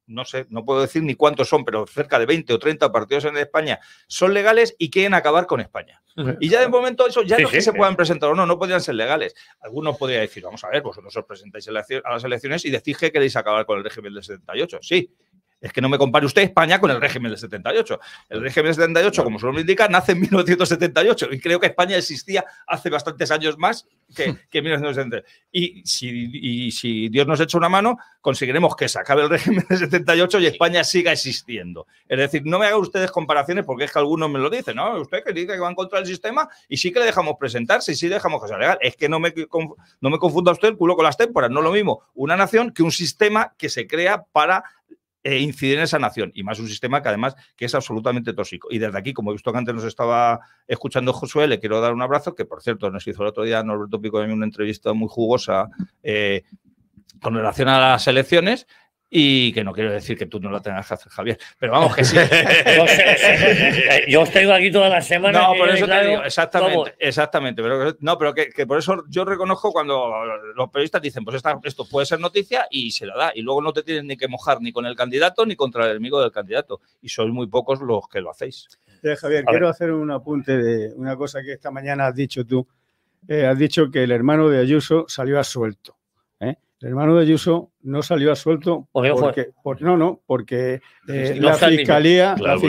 no sé, no puedo decir ni cuántos son, pero cerca de 20 o 30 partidos en España son legales y quieren acabar con España. Y ya de momento eso ya no es que se puedan presentar o no podrían ser legales. Algunos podrían decir, vamos a ver, vosotros os presentáis a las elecciones y decís que queréis acabar con el régimen del 78. Sí. Es que no me compare usted España con el régimen del 78. El régimen del 78, como su nombre indica, nace en 1978 y creo que España existía hace bastantes años más que 1978. Y si Dios nos echa una mano, conseguiremos que se acabe el régimen del 78 y España siga existiendo. Es decir, no me hagan ustedes comparaciones porque es que algunos me lo dicen, ¿no? Usted que dice que van contra el sistema y sí que le dejamos presentarse y sí dejamos que sea legal. Es que no me confunda usted el culo con las témporas. No es lo mismo una nación que un sistema que se crea para incidir en esa nación, y más un sistema que además que es absolutamente tóxico. Y desde aquí, como he visto que antes nos estaba escuchando Josué, le quiero dar un abrazo, que por cierto nos hizo el otro día Norberto Pico de mí una entrevista muy jugosa con relación a las elecciones. Y que no quiero decir que tú no la tengas que hacer, Javier, pero vamos que sí. Yo os tengo aquí toda la semana. No, por eso te digo, exactamente. Pero que por eso yo reconozco cuando los periodistas dicen, pues esto puede ser noticia y se la da. Y luego no te tienes ni que mojar ni con el candidato ni contra el enemigo del candidato. Y sois muy pocos los que lo hacéis. Javier, quiero hacer un apunte de una cosa que esta mañana has dicho tú. Has dicho que el hermano de Ayuso salió absuelto. El hermano de Ayuso no salió absuelto porque la fiscalía... Claro,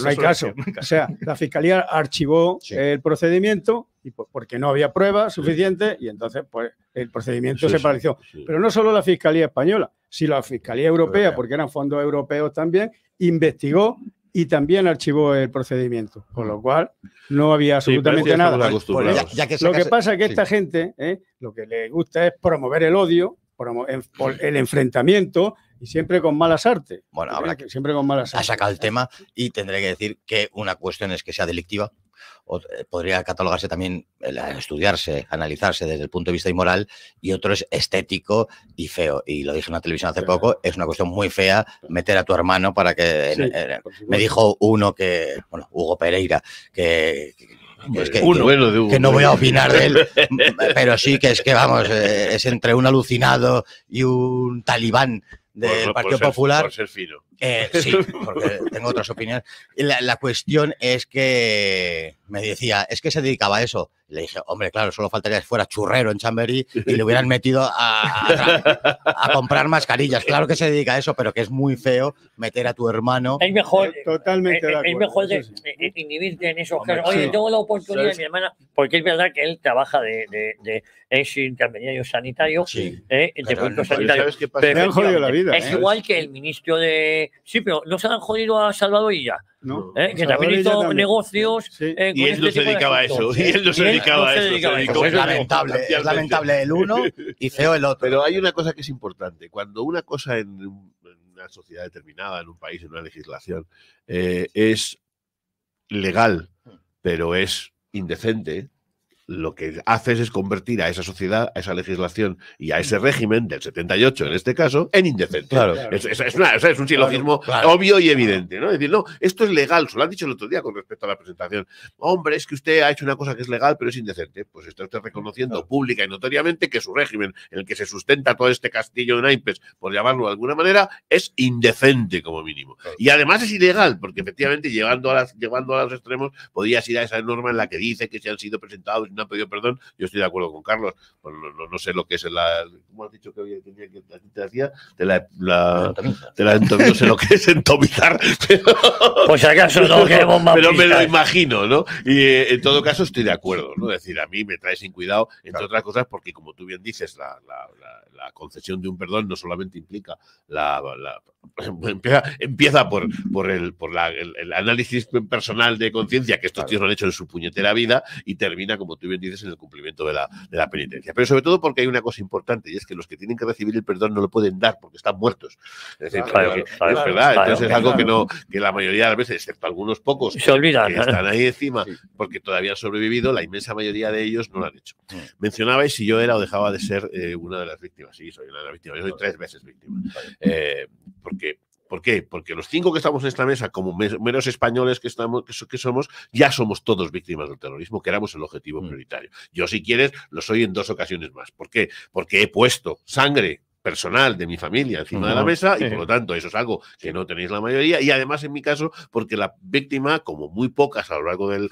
no hay caso. O sea, la fiscalía archivó el procedimiento y porque no había pruebas suficientes y entonces pues el procedimiento se paralizó. Sí. Pero no solo la fiscalía española, sino la fiscalía europea, porque eran fondos europeos también, investigó y también archivó el procedimiento, con lo cual no había absolutamente nada. Lo que pasa es que esta gente lo que le gusta es promover el odio, el enfrentamiento y siempre con malas artes. Bueno, siempre con malas artes. Ha sacado el tema y tendré que decir que una cuestión es que sea delictiva. Podría catalogarse también, estudiarse, analizarse desde el punto de vista inmoral, y otro es estético y feo. Y lo dije en la televisión hace poco, es una cuestión muy fea meter a tu hermano para que... me dijo uno que, bueno, Hugo Pereira, que no voy a opinar de él, pero sí que es que, vamos, es entre un alucinado y un talibán del Partido Popular. Por ser fino. Sí, porque tengo otras opiniones. Y la cuestión es que me decía, es que se dedicaba a eso. Y le dije, hombre, claro, solo faltaría que fuera churrero en Chamberí y le hubieran metido a comprar mascarillas. Claro que se dedica a eso, pero que es muy feo meter a tu hermano. Es mejor, totalmente de acuerdo. Es mejor inhibirte en esos casos. Oye, tengo la oportunidad, mi hermana, porque es verdad que él trabaja es intermediario sanitario, de productos sanitarios. Me han jodido la vida. Es igual que el ministro de... Sí, pero no se han jodido a Salvador Illa. No, que también hizo negocios. Sí. Y él no se dedicaba a eso. Y él no se dedicaba a eso. Es lamentable el uno y feo el otro. Pero hay una cosa que es importante. Cuando una cosa en una sociedad determinada, en un país, en una legislación, es legal, pero es indecente, lo que haces es convertir a esa sociedad, a esa legislación y a ese régimen del 78, en este caso, en indecente. Claro. Es un silogismo obvio y evidente, ¿no? Es decir, no, esto es legal, se lo han dicho el otro día con respecto a la presentación. Hombre, es que usted ha hecho una cosa que es legal, pero es indecente. Pues está usted reconociendo pública y notoriamente que su régimen, en el que se sustenta todo este castillo de naipes, por llamarlo de alguna manera, es indecente como mínimo. Y además es ilegal, porque efectivamente, llevando a los extremos, podías ir a esa norma en la que dice que se han sido presentados no han pedido perdón. Yo estoy de acuerdo con Carlos. Pues no sé lo que es ¿cómo has dicho que hoy tenía que a ti te hacía? No sé lo que es entomizar. Pues acaso no queremos más. Pero me lo imagino, ¿no? Y en todo caso estoy de acuerdo, ¿no? Es decir, a mí me trae sin cuidado, entre otras cosas, porque como tú bien dices, la concesión de un perdón no solamente implica empieza por el análisis personal de conciencia que estos tíos lo han hecho en su puñetera vida y termina, como tú tú bien dices, en el cumplimiento de la penitencia. Pero sobre todo porque hay una cosa importante, y es que los que tienen que recibir el perdón no lo pueden dar porque están muertos. Es decir, es verdad. Entonces es algo que la mayoría de las veces, excepto algunos pocos se olvidan, que están ahí encima porque todavía han sobrevivido, la inmensa mayoría de ellos no lo han hecho. Mencionabais si yo era o dejaba de ser una de las víctimas. Sí, soy una de las víctimas. Yo soy 3 veces víctima. ¿Por qué? Porque los 5 que estamos en esta mesa, como meros españoles que somos, ya somos todos víctimas del terrorismo, que éramos el objetivo prioritario. Yo, si quieres, lo soy en 2 ocasiones más. ¿Por qué? Porque he puesto sangre personal de mi familia encima de la mesa y por lo tanto eso es algo que no tenéis la mayoría, y además en mi caso porque la víctima, como muy pocas a lo largo de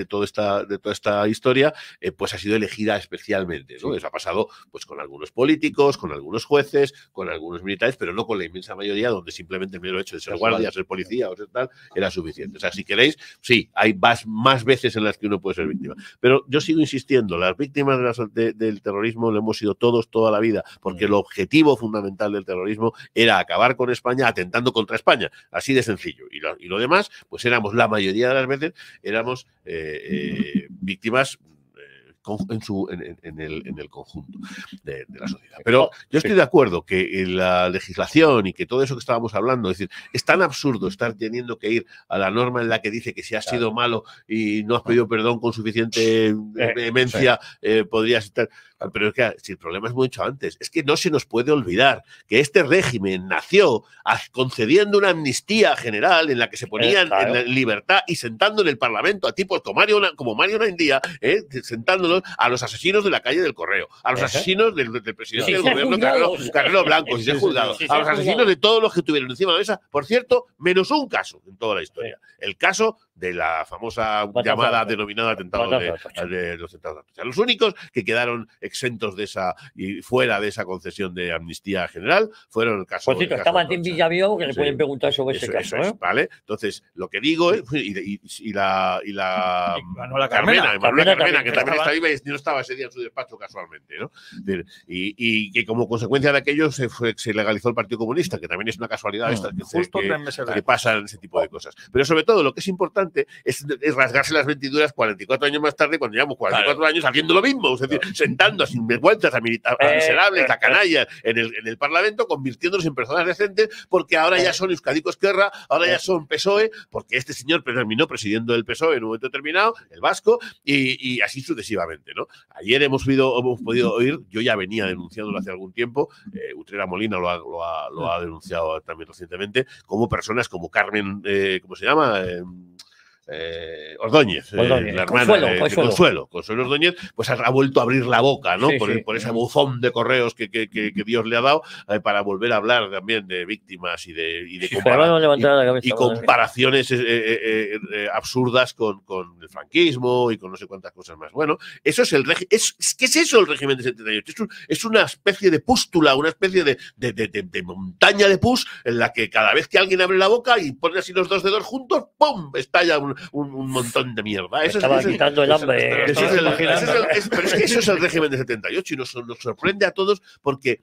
toda esta historia, pues ha sido elegida especialmente, ¿no? Eso ha pasado pues con algunos políticos, con algunos jueces, con algunos militares, pero no con la inmensa mayoría, donde simplemente el mero hecho de ser guardia, ser policía o ser tal, era suficiente. O sea, si queréis, sí, hay más veces en las que uno puede ser víctima. Pero yo sigo insistiendo, las víctimas del terrorismo lo hemos sido todos toda la vida, porque el objetivo fundamental del terrorismo era acabar con España atentando contra España, así de sencillo. Y lo demás, pues éramos, la mayoría de las veces, éramos víctimas en el conjunto de la sociedad. Pero yo estoy de acuerdo que la legislación y que todo eso que estábamos hablando, es decir, es tan absurdo estar teniendo que ir a la norma en la que dice que si has sido malo y no has pedido perdón con suficiente vehemencia, podrías estar... Pero es que si el problema es mucho antes, es que no se nos puede olvidar que este régimen nació concediendo una amnistía general en la que se ponían en libertad y sentando en el Parlamento a tipos como Mario Naindía, sentándolos a los asesinos de la calle del Correo, a los asesinos del presidente del gobierno, Carrero Blanco, y se juzgado, a los asesinos de todos los que tuvieron encima de la mesa, por cierto, menos un caso en toda la historia. El caso de la famosa llamada denominada atentado de los atentados. O sea, los únicos que quedaron exentos de esa y fuera de esa concesión de amnistía general fueron el caso. Por cierto, está Martín Villavió, que le pueden preguntar sobre ese caso. ¿Vale? Entonces, lo que digo es, y la Manuela Carmena, que también está viva y no estaba ese día en su despacho casualmente, ¿no? Y que como consecuencia de aquello se legalizó el Partido Comunista, que también es una casualidad que pasan ese tipo de cosas. Pero sobre todo, lo que es importante es rasgarse las vestiduras 44 años más tarde, cuando llevamos 44 años haciendo lo mismo, es decir, sentando a sinvergüenzas, a miserables, a canallas en el Parlamento, convirtiéndolos en personas decentes, porque ahora ya son Euskadi Ezkerra, ahora ya son PSOE, porque este señor terminó presidiendo el PSOE en un momento determinado, el vasco, y así sucesivamente, ¿no? Ayer hemos podido oír, yo ya venía denunciándolo hace algún tiempo, Utrera Molina lo ha denunciado también recientemente, como personas como Carmen, ¿cómo se llama? Ordóñez, la hermana Consuelo Ordóñez, pues ha vuelto a abrir la boca, ¿no? Por ese buzón de correos que Dios le ha dado, para volver a hablar también de víctimas y de comparaciones absurdas con el franquismo y con no sé cuántas cosas más. Bueno, eso es ¿qué es eso el régimen de 78? Es una especie de pústula, una especie de montaña de pus en la que cada vez que alguien abre la boca y pone así los dos dedos juntos, ¡pum!, estalla un montón de mierda. Estaba quitando el hambre. Pero es que eso es el régimen de 78 y nos sorprende a todos porque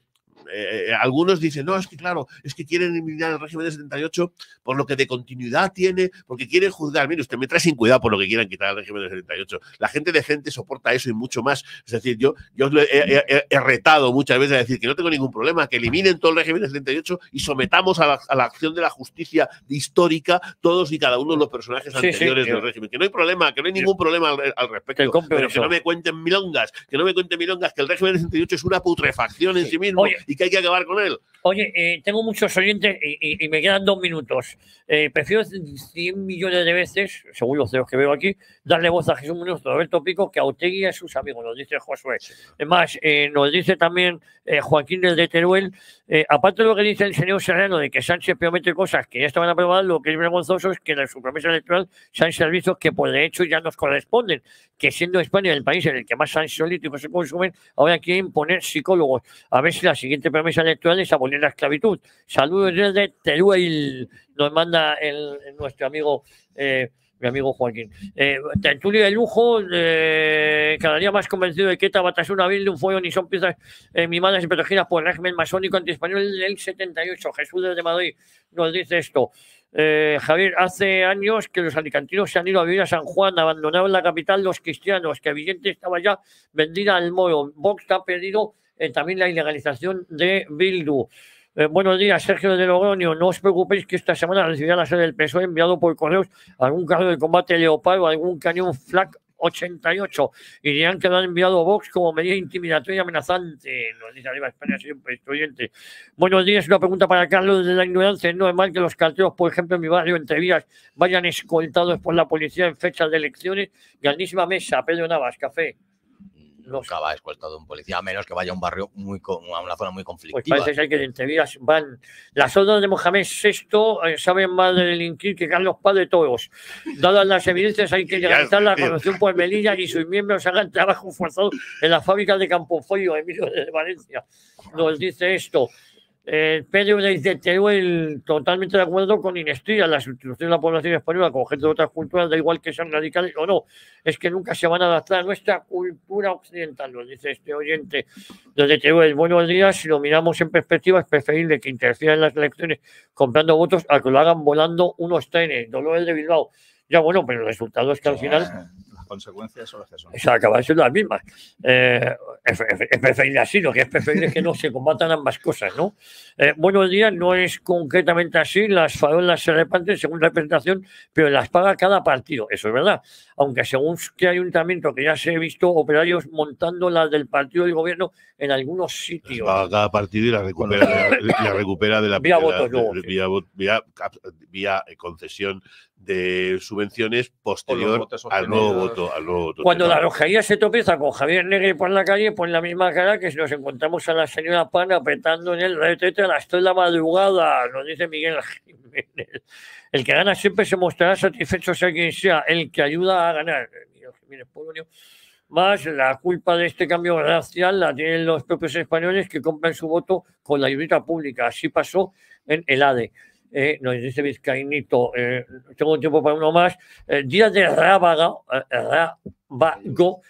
algunos dicen, no, es que claro, es que quieren eliminar el régimen de 78 por lo que de continuidad tiene, porque quieren juzgar. Mire, usted me trae sin cuidado por lo que quieran quitar el régimen de 78. La gente decente soporta eso y mucho más. Es decir, yo he retado muchas veces a decir que no tengo ningún problema, que eliminen todo el régimen de 78 y sometamos a la acción de la justicia histórica todos y cada uno de los personajes anteriores del régimen. Que no hay problema, que no hay ningún problema al respecto. Pero que no me cuenten milongas, que el régimen de 78 es una putrefacción en sí mismo. Oye, y que hay que acabar con él. Oye, tengo muchos oyentes y me quedan 2 minutos. Prefiero 100 millones de veces, según los ceros que veo aquí, darle voz a Jesús Muñoz, Roberto Pico, que a Otegi y a sus amigos, nos dice Josué. Es más, nos dice también Joaquín del de Teruel, aparte de lo que dice el señor Serrano de que Sánchez promete cosas que ya estaban aprobadas, lo que es vergonzoso es que en su promesa electoral sean servicios que por derecho ya nos corresponden, que siendo España el país en el que más ansiolíticos se consumen, ahora quieren poner psicólogos. A ver si la siguiente promesa electoral es abolir la esclavitud. Saludos desde Teruel, nos manda nuestro amigo mi amigo Joaquín. Tertulia de lujo, cada día más convencido de que ETA, Batasuna, Bildu, Fuego ni son piezas mimadas y protegidas por el régimen masónico antiespañol del 78. Jesús desde Madrid nos dice esto. Javier, hace años que los alicantinos se han ido a vivir a San Juan, abandonaron la capital los cristianos, que evidente estaba ya vendida al moro. Vox ha pedido también la ilegalización de Bildu. Buenos días, Sergio de Logroño. No os preocupéis que esta semana recibirá la sede del PSOE enviado por correos algún carro de combate Leopard o algún cañón Flak 88 y dirán que lo han enviado Vox como medida intimidatoria y amenazante. Nos dice arriba España siempre, estudiante. Buenos días, una pregunta para Carlos de la ignorancia. No es mal que los carteros, por ejemplo, en mi barrio, entre vías, vayan escoltados por la policía en fechas de elecciones. Grandísima mesa, Pedro Navas, café. Nunca va escoltado un policía, a menos que vaya a un barrio a una zona muy conflictiva. Pues parece ser que de entrevías van. Las órdenes de Mohamed VI saben más de delinquir que Carlos Paz de todos. Dadas las evidencias, hay que legalizar la corrupción por Melilla y sus miembros hagan trabajo forzado en las fábricas de Campofollo, Emilio de Valencia. Nos dice esto. Pedro de Teruel, totalmente de acuerdo con Inestría, la sustitución de la población española con gente de otras culturas, da igual que sean radicales o no, es que nunca se van a adaptar a nuestra cultura occidental, nos dice este oyente desde Teruel. Buenos días, si lo miramos en perspectiva, es preferible que interfieran en las elecciones comprando votos a que lo hagan volando unos trenes. Dolores de Bilbao. Ya bueno, pero el resultado es que al final consecuencias son las que son. Acaban siendo las mismas. Es preferible así, lo que es preferible es que no se combatan ambas cosas, ¿no? Buenos días, no es concretamente así, las farolas se reparten según representación, pero las paga cada partido, eso es verdad. Aunque según qué ayuntamiento, que ya se he visto operarios montando las del partido del gobierno en algunos sitios. Paga cada partido y la recupera de la vía votos, luego, vía concesión de subvenciones posterior al nuevo voto. Cuando la Rojería se tropieza con Javier Negre por la calle, pone la misma cara que si nos encontramos a la señora Pan apretando en el retrete a las 3 de la madrugada, nos dice Miguel Jiménez. El que gana siempre se mostrará satisfecho sea quien sea, el que ayuda a ganar. Miguel Jiménez Polonio. Más la culpa de este cambio racial la tienen los propios españoles que compran su voto con la ayuda pública. Así pasó en el ADE. Nos dice Vizcaínito, tengo tiempo para uno más. Díaz de Rábago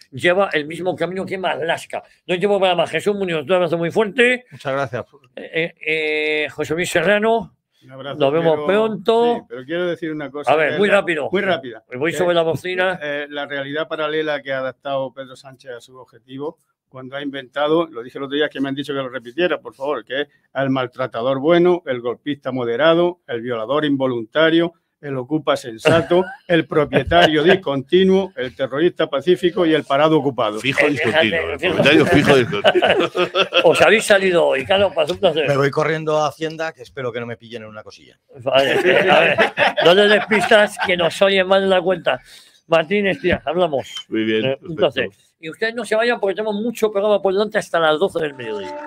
lleva el mismo camino que Marlaska. No hay tiempo para más. Jesús Muñoz, un abrazo muy fuerte. Muchas gracias. José Luis Serrano, un abrazo, nos vemos pronto. Sí, pero quiero decir una cosa. A ver, muy rápido. Muy rápida. Voy sobre la bocina. La realidad paralela que ha adaptado Pedro Sánchez a su objetivo cuando ha inventado, lo dije el otro día que me han dicho que lo repitiera, por favor, que es el maltratador bueno, el golpista moderado, el violador involuntario, el ocupa sensato, el propietario discontinuo, el terrorista pacífico y el parado ocupado. Fijo discontinuo, el comentario fijo discontinuo. Os habéis salido hoy, Carlos, para un placer. Me voy corriendo a Hacienda, que espero que no me pillen en una cosilla. Vale, a ver, no te despistas, que nos oyen más de la cuenta. Martín Estía, hablamos. Muy bien. Un placer. Y ustedes no se vayan porque tenemos mucho programa por delante hasta las 12 del mediodía.